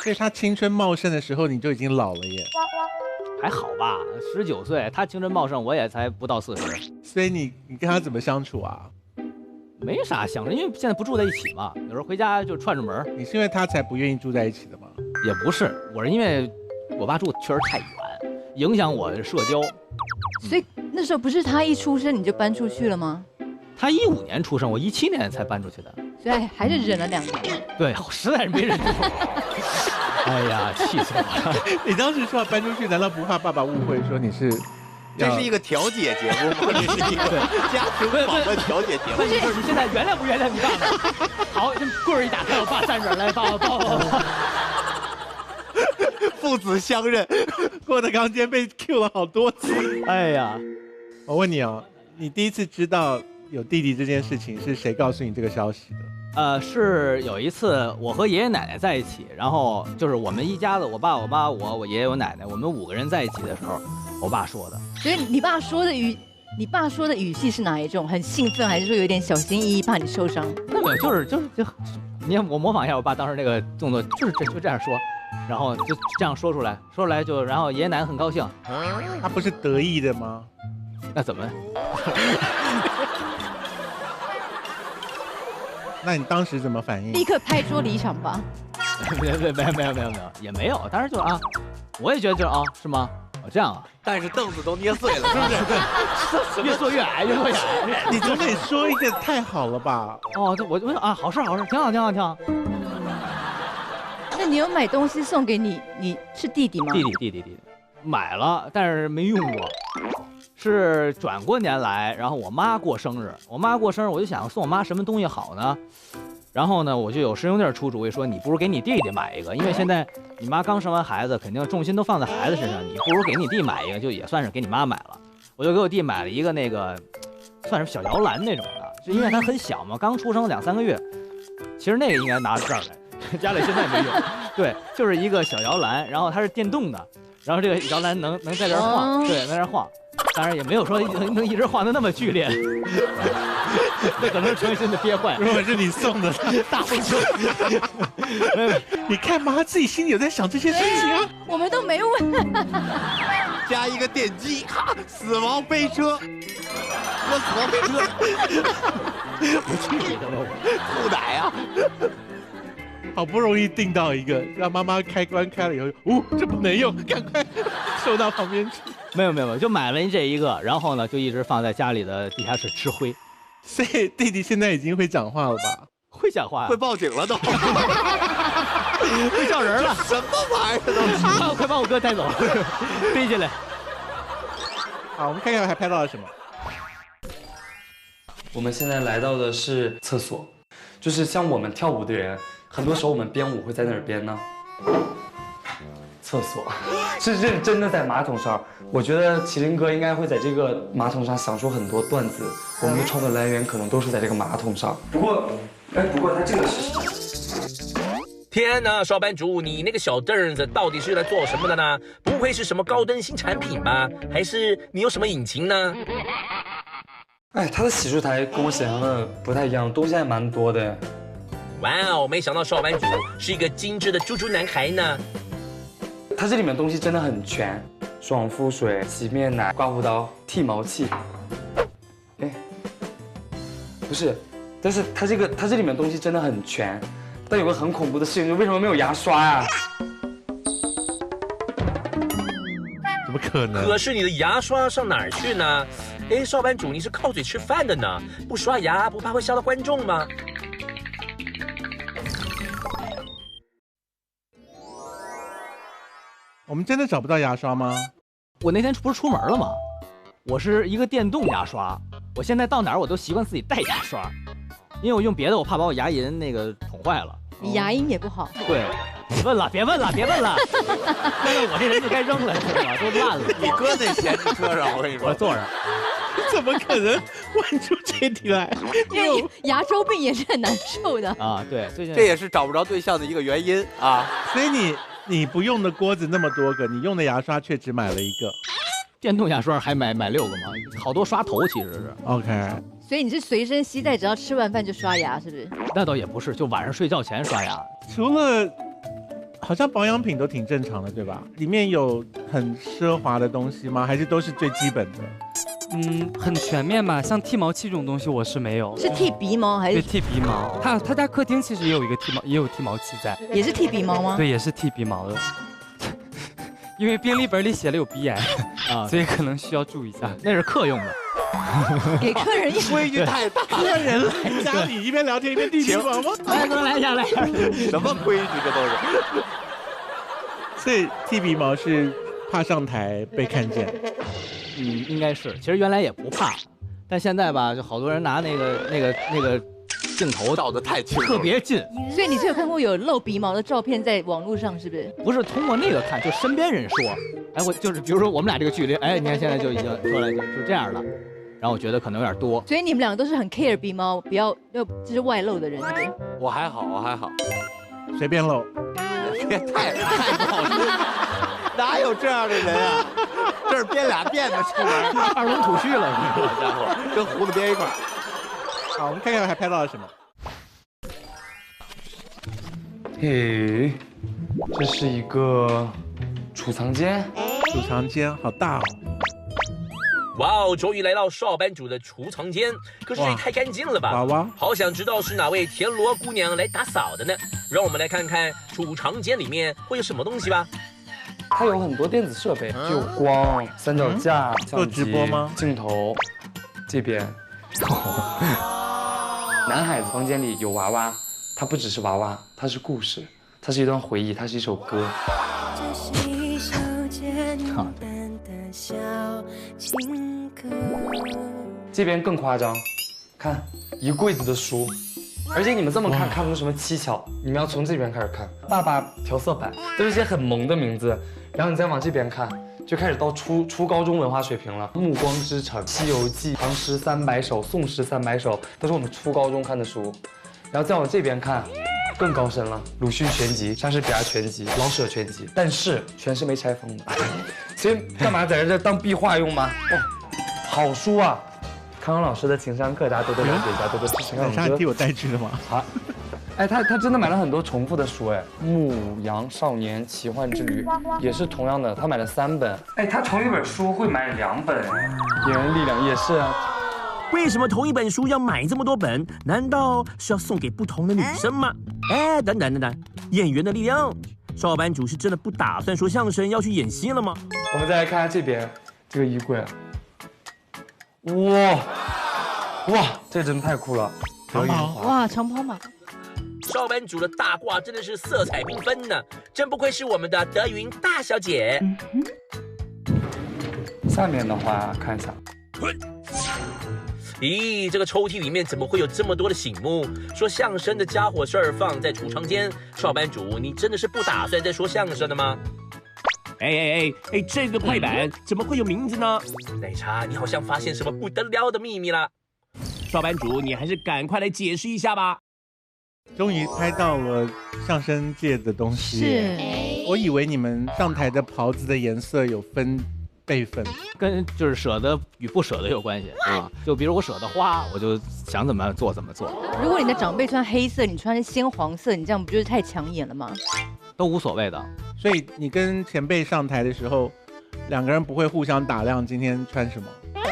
Speaker 1: 所以他青春茂盛的时候你就已经老了耶。
Speaker 2: 还好吧，19岁，他青春茂盛，我也才不到40。
Speaker 1: 所以你跟他怎么相处啊？
Speaker 2: 没啥相处，因为现在不住在一起嘛，有时候回家就串着门。
Speaker 1: 你是因为他才不愿意住在一起的吗？
Speaker 2: 也不是，我是因为我爸住确实太远，影响我的社交。
Speaker 3: 所以那时候不是他一出生你就搬出去了吗？
Speaker 2: 他15年出生，我17年才搬出去的，
Speaker 3: 所以还是忍了2年。
Speaker 2: 对，实在是没忍住。哎呀，气死我了！
Speaker 1: 你当时说要搬出去，难道不怕爸爸误会说你是？
Speaker 4: 这是一个调解节目吗？这是一个家庭访问调解节目。
Speaker 2: 不是，你现在原谅不原谅你爸爸？好，这棍儿一打开，我爸站这儿来，抱我。
Speaker 4: 父子相认，
Speaker 1: 郭德纲今天被 Q 了好多次。
Speaker 2: 哎呀，
Speaker 1: 我问你啊，你第一次知道有弟弟这件事情是谁告诉你这个消息的？
Speaker 2: 是有一次我和爷爷奶奶在一起，然后就是我们一家子，我爸、我妈、我爷爷、我奶奶，我们5个人在一起的时候，我爸说的。
Speaker 3: 所以你爸说的语气是哪一种？很兴奋，还是说有点小心翼翼，怕你受伤？
Speaker 2: 没有，就是你看我模仿一下我爸当时那个动作，就这样说，然后就这样说出来就，然后爷爷奶奶很高兴。
Speaker 1: 他不是得意的吗？
Speaker 2: 那怎么？
Speaker 1: 那你当时怎么反应？
Speaker 3: 立刻拍桌离场吧。
Speaker 2: 没有，也没有。当时就啊，我也觉得就是啊，是吗？哦，这样啊。
Speaker 4: 但是凳子都捏碎了，是不是？
Speaker 2: 越坐越矮，越坐越矮。
Speaker 1: 你总得说一个太好了吧？
Speaker 2: 哦，我说啊，好事，挺好。
Speaker 3: 那你有买东西送给你是弟弟吗？
Speaker 2: 弟弟，买了，但是没用过。是转过年来，然后我妈过生日，我就想送我妈什么东西好呢？然后呢，我就有师兄弟出主意说，你不如给你弟弟买一个，因为现在你妈刚生完孩子，肯定重心都放在孩子身上，你不如给你弟买一个，就也算是给你妈买了。我就给我弟买了一个那个，算是小摇篮那种的，就因为他很小嘛，刚出生2、3个月，其实那个应该拿这儿来，家里现在没用。对，就是一个小摇篮，然后它是电动的，然后这个摇篮能在这儿晃，对，在这儿晃。当然也没有说能一直晃得那么剧烈，那可能是诚心的憋坏。
Speaker 1: 如果是你送的，
Speaker 2: 大风车，
Speaker 1: 你看嘛，他自己心里有在想这些事情啊。
Speaker 3: 我们都没问。
Speaker 4: 加一个电击，哈，死亡飞车，我死亡飞车，
Speaker 2: 不去你的了，
Speaker 4: 酷奶啊！
Speaker 1: 好不容易订到一个，让妈妈开关开了以后，这不能用，赶快收到旁边去。
Speaker 2: 没有，就买了这一个，然后呢，就一直放在家里的地下室吃灰。
Speaker 1: 所以弟弟现在已经会讲话了吧？
Speaker 2: 会讲话，
Speaker 4: 会报警了都，
Speaker 2: 会叫人了，
Speaker 4: 什么玩意儿都
Speaker 2: 快把我哥带走，背进来。
Speaker 1: 好，我们看看还拍到了什么。
Speaker 6: 我们现在来到的是厕所，就是像我们跳舞的人，很多时候我们编舞会在哪儿编呢？厕所是认真的在马桶上，我觉得麒麟哥应该会在这个马桶上想出很多段子，我们的创作来源可能都是在这个马桶上。不过他这个是什么？
Speaker 7: 天哪，少班主，你那个小凳子到底是用来做什么的呢？不会是什么高登新产品吧？还是你有什么隐情呢？
Speaker 6: 哎，他的洗漱台跟我想象的不太一样，东西还蛮多的。
Speaker 7: 哇哦，没想到少班主是一个精致的猪猪男孩呢。
Speaker 6: 它这里面东西真的很全，爽肤水、洗面奶、刮胡刀、剃毛器。哎，不是，但是它这里面东西真的很全，但有个很恐怖的事情，就为什么没有牙刷呀？
Speaker 1: 怎么可能？
Speaker 7: 可是你的牙刷上哪儿去呢？哎，少班主，你是靠嘴吃饭的呢，不刷牙不怕会吓到观众吗？
Speaker 1: 我们真的找不到牙刷吗？
Speaker 2: 我那天不是出门了吗？我是一个电动牙刷，我现在到哪儿我都习惯自己带牙刷，因为我用别的我怕把我牙龈那个捅坏了。
Speaker 3: 你牙龈也不好。
Speaker 2: 对，别问了，那我这人就该扔了，知道吗？都烂了。
Speaker 4: 你搁那闲置车上，我跟你说，
Speaker 2: 我坐上。
Speaker 1: 怎么可能问出这题来？
Speaker 3: 因为牙周病也是很难受的
Speaker 2: 啊。对，最近
Speaker 4: 这也是找不着对象的一个原因啊。
Speaker 1: 所以你不用的锅子那么多个，你用的牙刷却只买了一个。
Speaker 2: 电动牙刷还买6个吗？好多刷头其实是。
Speaker 1: OK。
Speaker 3: 所以你是随身携带，只要吃完饭就刷牙，是不是？
Speaker 2: 那倒也不是，就晚上睡觉前刷牙。
Speaker 1: 除了，好像保养品都挺正常的，对吧？里面有很奢华的东西吗？还是都是最基本的？
Speaker 8: 很全面吧。像剃毛器这种东西我是没有。
Speaker 3: 是剃鼻毛还是？
Speaker 8: 对，剃鼻毛。他家客厅其实也有一个剃毛器在。
Speaker 3: 也是剃鼻毛吗？
Speaker 8: 对，也是剃鼻毛的。因为病历本里写了有鼻炎啊，所以可能需要注意一下。
Speaker 2: 那是客用的。
Speaker 3: 给客人
Speaker 4: 规矩太大，
Speaker 1: 客人来家里一边聊天一边剃鼻毛吗？
Speaker 2: 来一下。
Speaker 4: 什么规矩这都是？
Speaker 1: 所以剃鼻毛是怕上台被看见。
Speaker 2: 应该是。其实原来也不怕，但现在吧，就好多人拿那个镜头
Speaker 4: 照得太近，
Speaker 2: 特别近。
Speaker 3: 所以你是有看过有露鼻毛的照片在网络上，是不是？
Speaker 2: 不是通过那个看，就身边人说，哎，我就是比如说我们俩这个距离，哎，你看现在就已经出来就这样了。然后我觉得可能有点多。
Speaker 3: 所以你们两个都是很 care 鼻毛，不要就是外露的人，对不对？
Speaker 4: 我还好，我还好，
Speaker 1: 随便露。
Speaker 4: 别太不好听，哪有这样的人啊？这儿编俩辫子出门，
Speaker 2: 二龙吐须了，
Speaker 4: 好家伙，跟胡子编一块儿。
Speaker 1: 好，我们看看还拍到了什么。
Speaker 6: 嘿，这是一个储藏间，
Speaker 1: 储藏间好大哦。
Speaker 7: 哇哦，终于来到少班主的储藏间，可是这也太干净了吧！
Speaker 1: 娃娃，
Speaker 7: 好想知道是哪位田螺姑娘来打扫的呢？让我们来看看储藏间里面会有什么东西吧。
Speaker 6: 它有很多电子设备，就有光、三脚架、
Speaker 1: 做直播吗？
Speaker 6: 镜头，这边。男孩子房间里有娃娃，它不只是娃娃，它是故事，它是一段回忆，它是一首歌。这边更夸张，看一柜子的书，而且你们这么看看不出什么蹊跷，你们要从这边开始看。爸爸调色板都是一些很萌的名字，然后你再往这边看，就开始到初高中文化水平了。《暮光之城》《西游记》《唐诗300首》《宋诗300首》都是我们初高中看的书，然后再往这边看。更高深了，鲁迅全集、莎士比亚全集、老舍全集，但是全是没拆封的，所以干嘛在这当壁画用吗？哦，好书啊！康永老师的情商课，大家多多了解一下，多多支持。
Speaker 1: 等一下替我带去的吗？
Speaker 6: 好，哎，他真的买了很多重复的书，哎，《牧羊少年奇幻之旅》也是同样的，他买了3本。哎，他同一本书会买2本，《演员力量》也是啊。
Speaker 9: 为什么同一本书要买这么多本？难道是要送给不同的女生吗？哎，等，演员的力量，少班主是真的不打算说相声，要去演戏了吗？
Speaker 6: 我们再来看看这边这个衣柜，哇，这真的太酷了，
Speaker 1: 长袍，
Speaker 3: 哇，长袍马。
Speaker 7: 少班主的大褂真的是色彩缤纷呢，真不愧是我们的德云大小姐。
Speaker 6: 下面的话看一下。
Speaker 7: 咦，这个抽屉里面怎么会有这么多的醒目？说相声的家伙事儿放在储藏间，少班主，你真的是不打算再说相声的吗？
Speaker 9: 哎，这个快板怎么会有名字呢？
Speaker 7: 奶茶，你好像发现什么不得了的秘密了。
Speaker 9: 少班主，你还是赶快来解释一下吧。
Speaker 1: 终于拍到了相声界的东西。
Speaker 3: 是，
Speaker 1: 我以为你们上台的袍子的颜色有分辈分，
Speaker 2: 跟就是舍得与不舍得有关系啊。就比如我舍得花，我就想怎么做怎么做。
Speaker 3: 如果你的长辈穿黑色，你穿鲜黄色，你这样不就是太抢眼了吗？
Speaker 2: 都无所谓的。
Speaker 1: 所以你跟前辈上台的时候，两个人不会互相打量今天穿什么。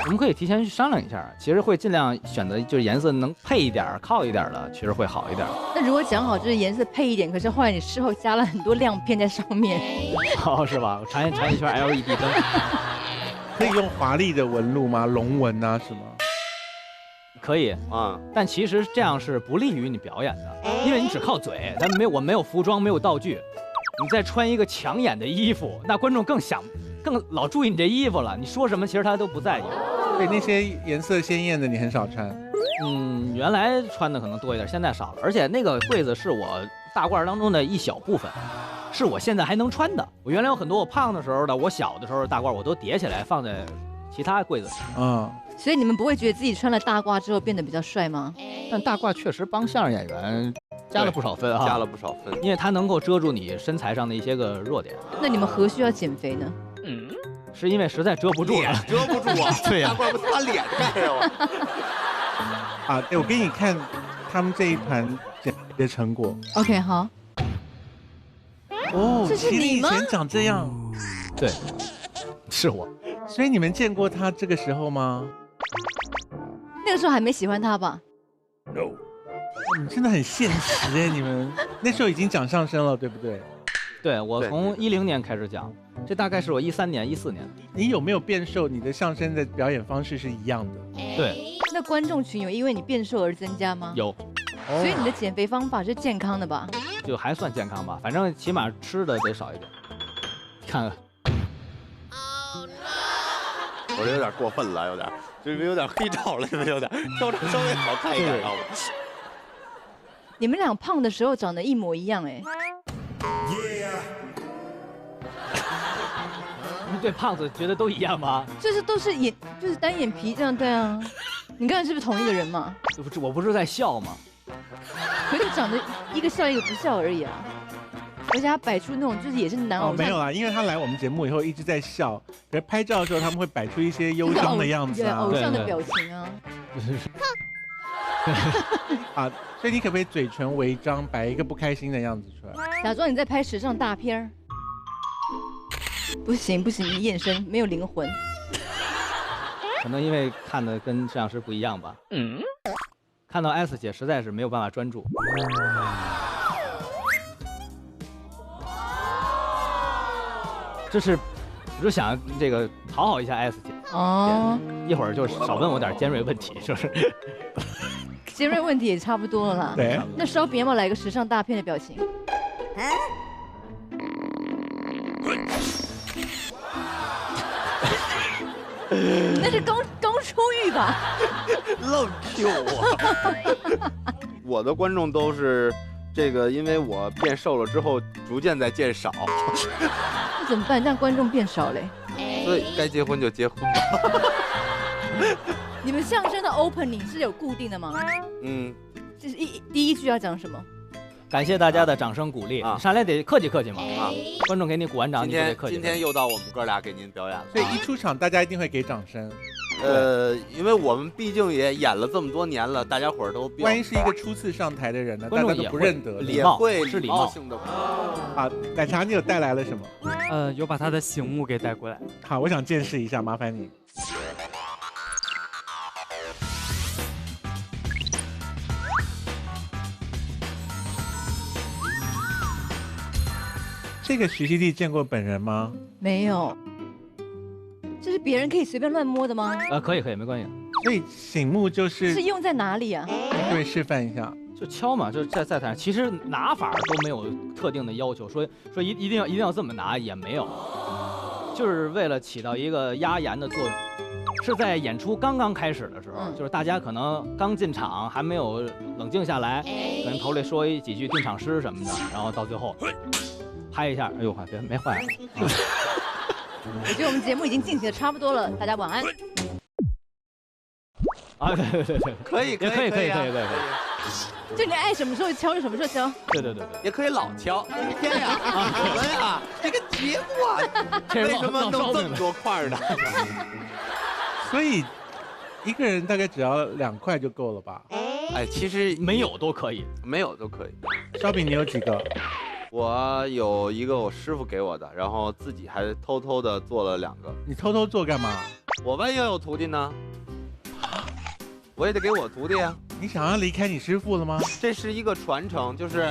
Speaker 2: 我们可以提前去商量一下，其实会尽量选择就是颜色能配一点、靠一点的，其实会好一点。
Speaker 3: 那如果讲好就是颜色配一点，可是后来你事后加了很多亮片在上面，
Speaker 2: 哦，是吧？我缠一圈 LED 灯。
Speaker 1: 可以用华丽的纹路吗？龙纹啊什么？
Speaker 2: 可以啊，但其实这样是不利于你表演的，因为你只靠嘴，我没有服装，没有道具，你再穿一个抢眼的衣服，那观众更老注意你这衣服了，你说什么其实他都不在意。
Speaker 1: 对，那些颜色鲜艳的你很少穿。
Speaker 2: 原来穿的可能多一点，现在少了。而且那个柜子是我大褂当中的一小部分，是我现在还能穿的。我原来有很多我胖的时候的，我小的时候的大褂我都叠起来放在其他柜子里。
Speaker 3: 所以你们不会觉得自己穿了大褂之后变得比较帅吗？
Speaker 2: 但大褂确实帮相声演员加了不少分啊，
Speaker 4: 加了不少分，
Speaker 2: 因为它能够遮住你身材上的一些个弱点。
Speaker 3: 那你们何须要减肥呢？
Speaker 2: 是因为实在遮不住了，
Speaker 4: 遮不住啊！
Speaker 2: 对呀，
Speaker 4: 大褂不他脸盖上了。
Speaker 1: 啊，对，我给你看他们这一盘减肥的成果。
Speaker 3: OK， 好。
Speaker 1: 哦，
Speaker 3: 这是你吗？
Speaker 1: 麒麟以前长这样。
Speaker 2: 对，是我。
Speaker 1: 所以你们见过他这个时候吗？
Speaker 3: 那个时候还没喜欢他吧
Speaker 1: ？No。你们真的很现实哎，你们那时候已经讲相声了，对不对？
Speaker 2: 对，我从10年开始讲，这大概是我13年、14年。
Speaker 1: 你有没有变瘦？你的相声的表演方式是一样的。
Speaker 2: 对。
Speaker 3: 那观众群有因为你变瘦而增加吗？
Speaker 2: 有。
Speaker 3: 所以你的减肥方法是健康的吧？
Speaker 2: 就还算健康吧，反正起码吃的得少一点。看看。
Speaker 4: 我这有点过分了，有点黑照了，有点稍微好看一点，知道吗？
Speaker 3: 你们俩胖的时候长得一模一样哎。
Speaker 2: 对胖子觉得都一样吗？
Speaker 3: 就是都是就是单眼皮这样，对啊。你刚才是不是同一个人嘛？
Speaker 2: 我不是在笑吗？
Speaker 3: 可是长得一个笑一个不笑而已啊。而且他摆出那种就是也是男偶像，
Speaker 1: 没有啦，因为他来我们节目以后一直在笑，可是拍照的时候他们会摆出一些忧伤的样子啊，
Speaker 3: 偶像的表情啊。
Speaker 1: 啊，所以你可不可以嘴唇微张，摆一个不开心的样子出来？
Speaker 3: 假装你在拍时尚大片儿。不行，你眼神没有灵魂。
Speaker 2: 可能因为看的跟摄像师不一样吧。看到 S 姐实在是没有办法专注。我就想这个讨好一下 S 姐。
Speaker 3: 哦。
Speaker 2: 一会儿就少问我点尖锐问题，是不是？
Speaker 3: 尖锐问题也差不多了啦。
Speaker 1: 对。
Speaker 3: 那稍别嘛，来个时尚大片的表情。那是刚出狱吧？
Speaker 4: 愣 Q 我。我的观众都是这个，因为我变瘦了之后，逐渐在减少。
Speaker 3: 那怎么办？让观众变少嘞？
Speaker 4: 所以该结婚就结婚吧。
Speaker 3: 你们相声的 opening 是有固定的吗？这是第一句要讲什么？
Speaker 2: 感谢大家的掌声鼓励啊！上来得客气客气嘛啊！观众给你鼓完掌，你得客气。
Speaker 4: 今天又到我们哥俩给您表演了，
Speaker 1: 所以一出场大家一定会给掌声。
Speaker 4: 因为我们毕竟也演了这么多年了，大家伙儿都
Speaker 1: 万一是一个初次上台的人呢，大家都不认得，
Speaker 2: 也会
Speaker 4: 礼貌性的
Speaker 1: 啊。奶茶，你有带来了什么？
Speaker 8: 有把他的醒目给带过来。
Speaker 1: 好，我想见识一下，麻烦你。这个徐熙娣见过本人吗？
Speaker 3: 没有。这是别人可以随便乱摸的吗？
Speaker 2: 可以，没关系。
Speaker 1: 所以醒目是
Speaker 3: 用在哪里啊？
Speaker 1: 可以示范一下。
Speaker 2: 就敲嘛，就是在台上，其实拿法都没有特定的要求，说一定要这么拿也没有，就是为了起到一个压言的作用。是在演出刚刚开始的时候，就是大家可能刚进场，还没有冷静下来，可能口里说几句定场诗什么的，然后到最后拍一下，哎呦，别没坏了。
Speaker 3: 我觉得我们节目已经进行的差不多了，大家晚安。
Speaker 2: 啊，对，
Speaker 4: 可以。
Speaker 3: 就你爱什么时候敲就什么时候敲。
Speaker 2: 对，
Speaker 4: 也可以老敲。今天呀，我们呀，这个节目啊，为什么弄这么多块呢？
Speaker 1: 所以一个人大概只要2块就够了吧？
Speaker 4: 哎，其实
Speaker 2: 没有都可以，
Speaker 4: 没有都可以。
Speaker 1: 烧饼，你有几个？
Speaker 4: 我有一个我师傅给我的，然后自己还偷偷的做了2个。
Speaker 1: 你偷偷做干嘛？
Speaker 4: 我万一要有徒弟呢？我也得给我徒弟啊。
Speaker 1: 你想要离开你师傅了吗？
Speaker 4: 这是一个传承，就是，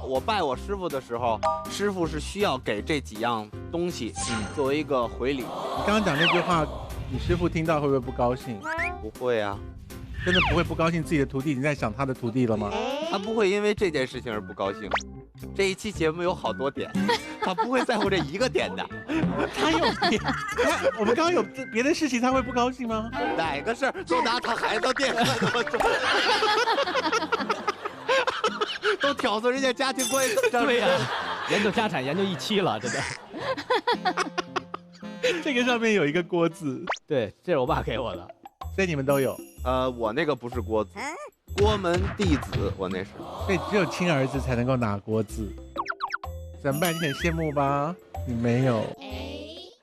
Speaker 4: 我拜我师傅的时候，师傅是需要给这几样东西，作为一个回礼。
Speaker 1: 你刚刚讲那句话，你师傅听到会不会不高兴？
Speaker 4: 不会啊。
Speaker 1: 真的不会不高兴自己的徒弟已经在想他的徒弟了吗？
Speaker 4: 他不会因为这件事情而不高兴。这一期节目有好多点，他不会在乎这一个点的。
Speaker 1: 他有别，我们刚刚有别的事情，他会不高兴吗？
Speaker 4: 哪个事儿都拿他孩子电话都挑唆人家家庭关系。
Speaker 2: 对呀，研究家产研究1期了，真的。
Speaker 1: 这个上面有一个锅字，
Speaker 2: 对，这是我爸给我的，
Speaker 1: 所以你们都有。
Speaker 4: 我那个不是锅字，郭门弟子，我那是。
Speaker 1: 所以只有亲儿子才能够拿锅字，怎么办？你很羡慕吧？你没有，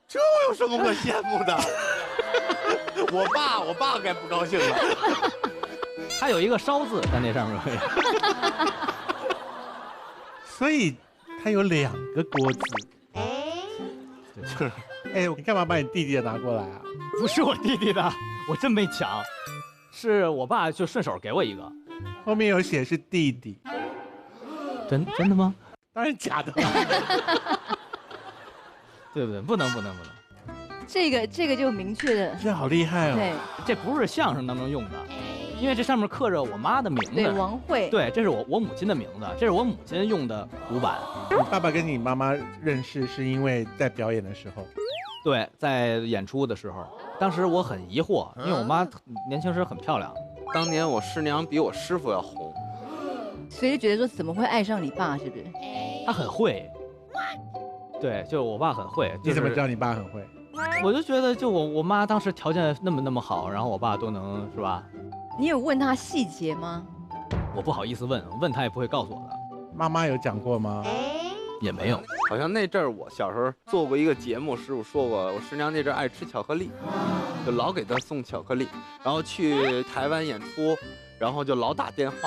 Speaker 4: 这有什么可羡慕的？我爸该不高兴了。
Speaker 2: 他有一个烧字在那上面。
Speaker 1: 所以他有2个锅字。哎，你干嘛把你弟弟的拿过来啊？
Speaker 2: 不是我弟弟的，我真没抢，是我爸就顺手给我一个，
Speaker 1: 后面有写是弟弟。
Speaker 2: 真的吗？
Speaker 1: 当然假的。
Speaker 2: 对不对？不能。
Speaker 3: 这个就明确的，
Speaker 1: 这好厉害哦。
Speaker 3: 对，
Speaker 2: 这不是相声当中用的，因为这上面刻着我妈的名字。
Speaker 3: 对，王慧。
Speaker 2: 对，这是我母亲的名字，这是我母亲用的古板。
Speaker 1: 你爸爸跟你妈妈认识是因为在表演的时候？
Speaker 2: 对，在演出的时候，当时我很疑惑，因为我妈年轻时很漂亮。
Speaker 4: 当年我师娘比我师傅要红，
Speaker 3: 所以就觉得说怎么会爱上你爸，是不是？
Speaker 2: 他很会。对，就是我爸很会。
Speaker 1: 你怎么知道你爸很会？
Speaker 2: 我就觉得，就我妈当时条件那么好，然后我爸都能是吧？
Speaker 3: 你有问他细节吗？
Speaker 2: 我不好意思问他也不会告诉我的。
Speaker 1: 妈妈有讲过吗？
Speaker 2: 也没有。
Speaker 10: 好像那阵儿我小时候做过一个节目，师傅说过，我师娘那阵儿爱吃巧克力，就老给她送巧克力，然后去台湾演出，然后就老打电话，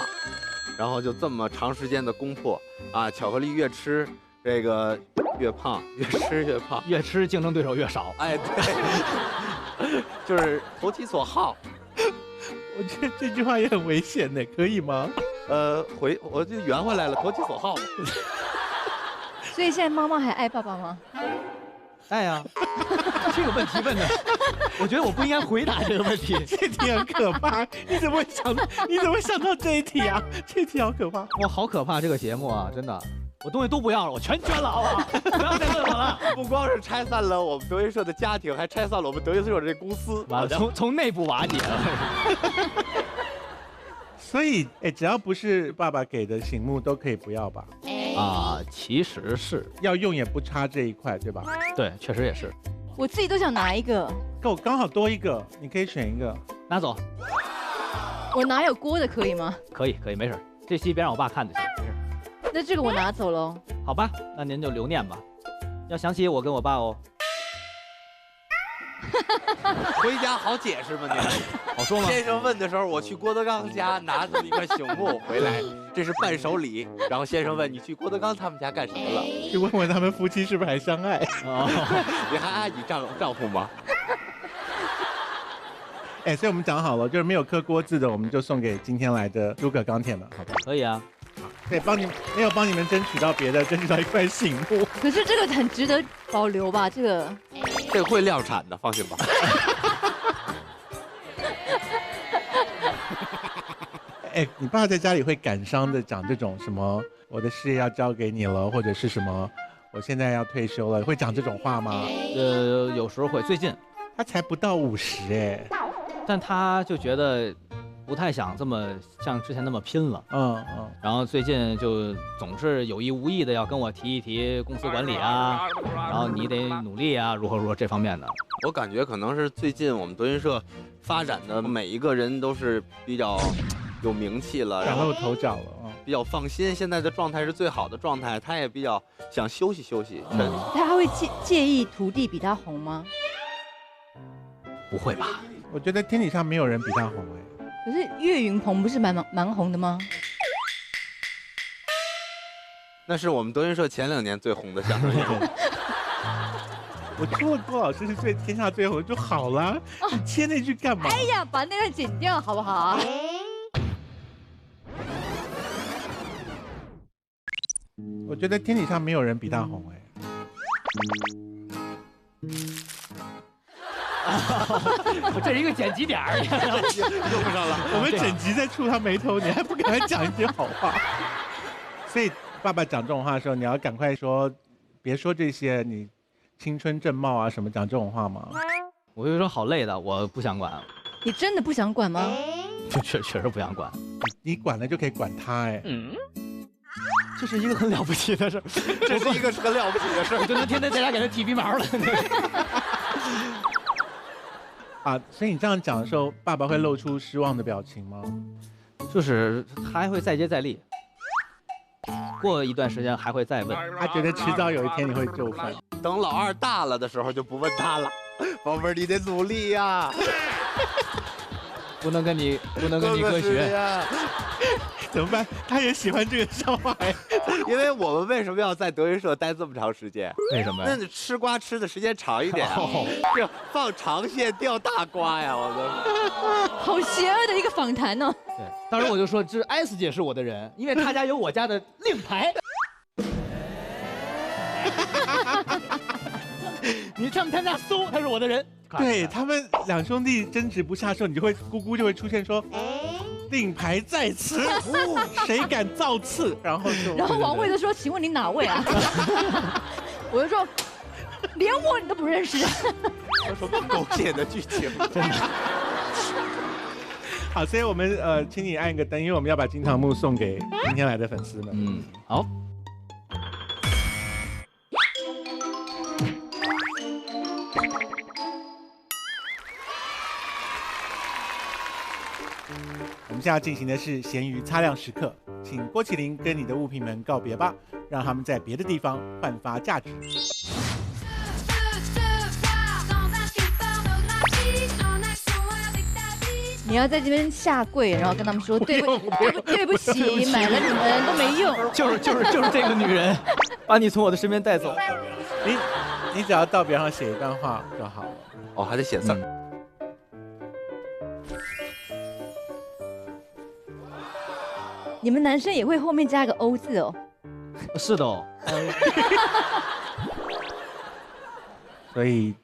Speaker 10: 然后就这么长时间的攻破啊，巧克力越吃这个越胖，越吃越胖，
Speaker 2: 越吃竞争对手越少。
Speaker 10: 哎，对，就是投其所好。
Speaker 1: 我觉得这句话也很危险的，可以吗？
Speaker 10: 我就圆回来了，投其所好。
Speaker 3: 所以现在妈妈还爱爸爸吗？
Speaker 2: 爱呀。这个问题问的，我觉得我不应该回答这个问题。
Speaker 1: 这题很可怕，你怎么会想到这一题啊？这题好可怕。
Speaker 2: 我好可怕这个节目啊，真的。我东西都不要了，我全捐了，好不好？不要再问我了。
Speaker 10: 不光是拆散了我们德云社的家庭，还拆散了我们德云社这公司，
Speaker 2: 完了，从内部瓦解了。
Speaker 1: 所以，只要不是爸爸给的醒目，都可以不要吧？
Speaker 2: 其实是
Speaker 1: 要用也不差这一块，对吧？
Speaker 2: 对，确实也是。
Speaker 3: 我自己都想拿一个，
Speaker 1: 够刚好多一个，你可以选一个，
Speaker 2: 拿走。
Speaker 3: 我拿有锅的可以吗？
Speaker 2: 可以，没事。这期别让我爸看就行，没事。
Speaker 3: 那这个我拿走喽。
Speaker 2: 好吧，那您就留念吧。要想起我跟我爸哦。
Speaker 10: 回家好解释吗？你
Speaker 2: 好说吗？
Speaker 10: 先生问的时候，我去郭德纲家拿这么一块醒目回来，这是伴手礼。然后先生问你去郭德纲他们家干什么了？
Speaker 1: 去问问他们夫妻是不是还相爱？
Speaker 10: 你还爱你丈夫吗？
Speaker 1: 所以我们讲好了，就是没有刻锅字的，我们就送给今天来的诸葛钢铁们，好吧？
Speaker 2: 可以啊。
Speaker 1: 对，没有帮你们争取到别的，争取到一块醒目。
Speaker 3: 可是这个很值得保留吧？这个
Speaker 10: 会量产的，放心吧。
Speaker 1: 你爸在家里会感伤的讲这种什么我的事业要交给你了，或者是什么我现在要退休了，会讲这种话吗？
Speaker 2: 有时候会。最近
Speaker 1: 他才不到50
Speaker 2: 但他就觉得不太想这么像之前那么拼了。然后最近就总是有意无意的要跟我提一提公司管理啊，然后你得努力啊，如何这方面的。
Speaker 10: 我感觉可能是最近我们德云社发展的每一个人都是比较有名气了，
Speaker 1: 崭露头角了，
Speaker 10: 比较放心，现在的状态是最好的状态，他也比较想休息休息。
Speaker 3: 他还会介意徒弟比他红吗？
Speaker 2: 不会吧？
Speaker 1: 我觉得天底下没有人比他红
Speaker 3: 可是岳云鹏不是蛮红的吗？
Speaker 10: 那是我们德云社前2年最红的相声演员。
Speaker 1: 我说了郭老师是天下最红就好了，你切那句干嘛？
Speaker 3: 哎呀，把那段剪掉好不好？
Speaker 1: 我觉得天底下没有人比他红
Speaker 2: 这是一个剪辑点儿，
Speaker 10: 用不上了。
Speaker 1: 我们整集在触他眉头，你还不给他讲一句好话？所以爸爸讲这种话的时候，你要赶快说，别说这些你青春正茂啊什么讲这种话吗？
Speaker 2: 我就说好累的，我不想管。
Speaker 3: 你真的不想管吗？
Speaker 2: 确实不想管。
Speaker 1: 你管了就可以管他
Speaker 2: 这是一个很了不起的事，
Speaker 10: 这是一个很了不起的事，
Speaker 2: 我就能天天在家给他剃鼻毛了。
Speaker 1: 所以你这样讲的时候，爸爸会露出失望的表情吗？
Speaker 2: 就是他还会再接再厉，过一段时间还会再问。
Speaker 1: 他觉得迟早有一天你会就范。
Speaker 10: 等老二大了的时候就不问他了，宝贝儿你得努力呀，
Speaker 2: 不能跟你哥学
Speaker 10: 呀。
Speaker 1: 怎么办？他也喜欢这个笑话
Speaker 10: 因为我们为什么要在德云社待这么长时间？
Speaker 2: 为什么呀？
Speaker 10: 那你吃瓜吃的时间长一点就放长线钓大瓜呀！我的，
Speaker 3: 好邪恶的一个访谈呢。
Speaker 2: 对，当时我就说，这 S 姐是我的人，因为她家有我家的令牌。你上他家搜，他是我的人。
Speaker 1: 对他们2兄弟争执不下时候，你就会姑姑就会出现说。令牌在此，谁敢造次？然后
Speaker 3: 王卫就说：“请问你哪位啊？”我就说：“连我你都不认识。”
Speaker 10: 什么狗血的剧情？
Speaker 2: 真的。
Speaker 1: 好，所以我们请你按一个灯，因为我们要把金堂木送给今天来的粉丝们。
Speaker 2: 好。
Speaker 1: 我们现在要进行的是咸鱼擦亮时刻，请郭麒麟跟你的物品们告别吧，让他们在别的地方焕发价值。
Speaker 3: 你要在这边下跪，然后跟他们说对不起，买了你们都没用。
Speaker 2: 就是这个女人，把你从我的身边带走。
Speaker 1: 你只要到边上写一段话就好了。
Speaker 10: 哦，还得写字。
Speaker 3: 你们男生也会后面加个 O 字哦。
Speaker 2: 是的哦。
Speaker 1: 所以，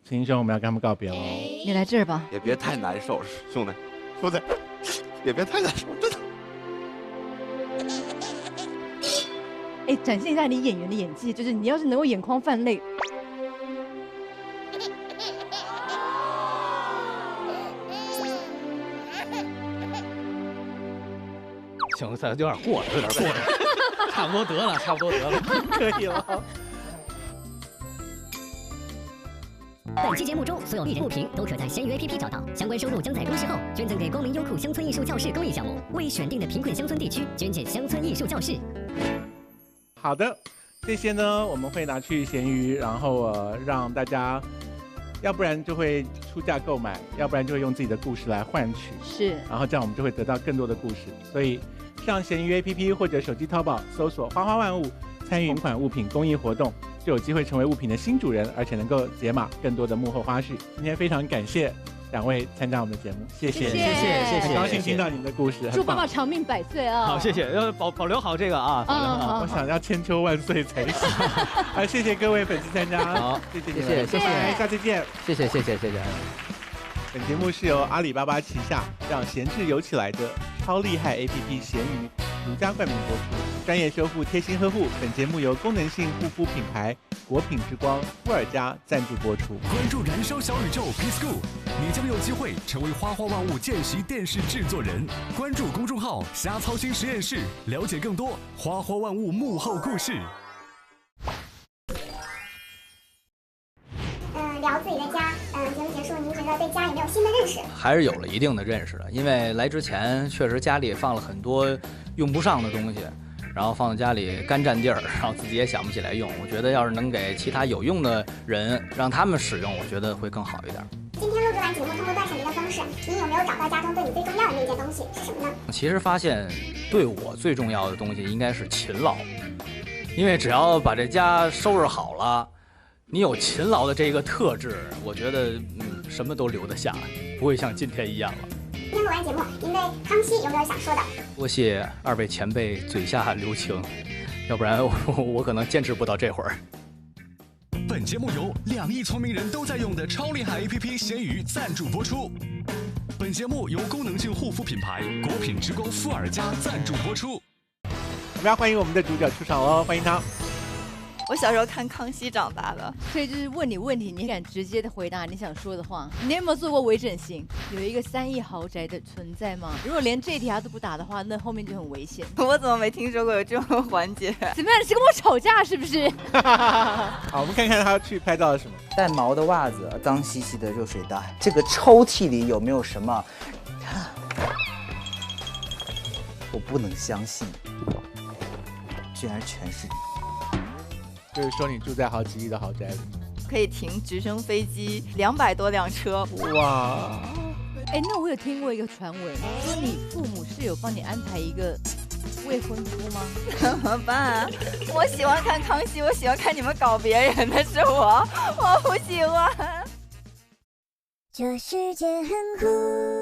Speaker 1: 秦兄，我们要跟他们告别了。
Speaker 3: 你来这儿吧。
Speaker 10: 也别太难受，兄弟，也别太难受，真的。
Speaker 3: 哎，展现一下你演员的演技，就是你要是能够眼眶泛泪。
Speaker 2: 行，有点过了，差不多得了，
Speaker 1: 可以了。
Speaker 5: 本期节目中所有艺人物品都可在闲鱼 APP 找到，相关收入将在公示后捐赠给光明优酷乡村艺术教室公益项目，为选定的贫困乡村地区捐建乡村艺术教室。
Speaker 1: 好的，这些呢我们会拿去闲鱼，然后让大家，要不然就会出价购买，要不然就会用自己的故事来换取。
Speaker 3: 是，
Speaker 1: 然后这样我们就会得到更多的故事。所以上闲鱼 APP 或者手机淘宝搜索花花万物，参与原款物品公益活动，就有机会成为物品的新主人，而且能够解码更多的幕后花絮。今天非常感谢两位参加我们的节目，谢谢，很高兴听到你们的故事。
Speaker 3: 祝爸爸长命百岁啊！
Speaker 2: 好，谢谢，要保留好这个啊。
Speaker 1: 我想要千秋万岁才行。好，谢谢各位粉丝参加，
Speaker 2: 好，
Speaker 1: 谢谢你们，
Speaker 2: 谢谢，
Speaker 1: 下次见，
Speaker 2: 谢谢。
Speaker 1: 本节目是由阿里巴巴旗下让闲置有起来的超厉害 APP 闲鱼独家冠名播出，专业修复，贴心呵护。本节目由功能性护肤品牌国品之光富尔佳赞助播出。
Speaker 11: 关注燃烧小宇宙 P-School， 你将有机会成为花花万物见习电视制作人。关注公众号瞎操心实验室，了解更多花花万物幕后故事。
Speaker 12: 聊自己的家，节目结束，您觉得对家有没有新的认识？
Speaker 2: 还是有了一定的认识的，因为来之前确实家里放了很多用不上的东西，然后放在家里干占地儿，然后自己也想不起来用。我觉得要是能给其他有用的人让他们使用，我觉得会更好一点。
Speaker 12: 今天录制完节目，通过断舍离的方式，您有没有找到家中对你最重要的那件东西是什么呢？
Speaker 2: 其实发现对我最重要的东西应该是勤劳，因为只要把这家收拾好了，你有勤劳的这个特质，我觉得什么都留得下，不会像今天一样了。
Speaker 12: 今天录完节目，您对康熙有没有想说的？
Speaker 2: 多谢二位前辈嘴下留情，要不然我可能坚持不到这会儿。
Speaker 11: 本节目由2亿聪明人都在用的超厉害 APP 闲鱼赞助播出。本节目由功能性护肤品牌国品之光富尔佳赞助播出。
Speaker 1: 我们要欢迎我们的主角出场哦，欢迎他。
Speaker 13: 我小时候看康熙长大的，
Speaker 3: 所以就是问你问题，你敢直接的回答你想说的话。你有没有做过微整形？有一个3亿豪宅的存在吗？如果连这题他都不答的话，那后面就很危险。
Speaker 13: 我怎么没听说过有这种环节？
Speaker 3: 怎么样？你是跟我吵架是不是？
Speaker 1: 好，我们看看他去拍到了什么。
Speaker 14: 带毛的袜子，脏兮兮的热水袋。这个抽屉里有没有什么？我不能相信，居然全是你。
Speaker 1: 就是说你住在好几亿的豪宅里，
Speaker 13: 可以停直升飞机200多辆车。
Speaker 1: 哇！
Speaker 3: 哎，那我有听过一个传闻，说你父母是有帮你安排一个未婚夫吗？
Speaker 13: 怎么办啊？我喜欢看康熙，我喜欢看你们搞别人的是我不喜欢。
Speaker 12: 这世界很酷。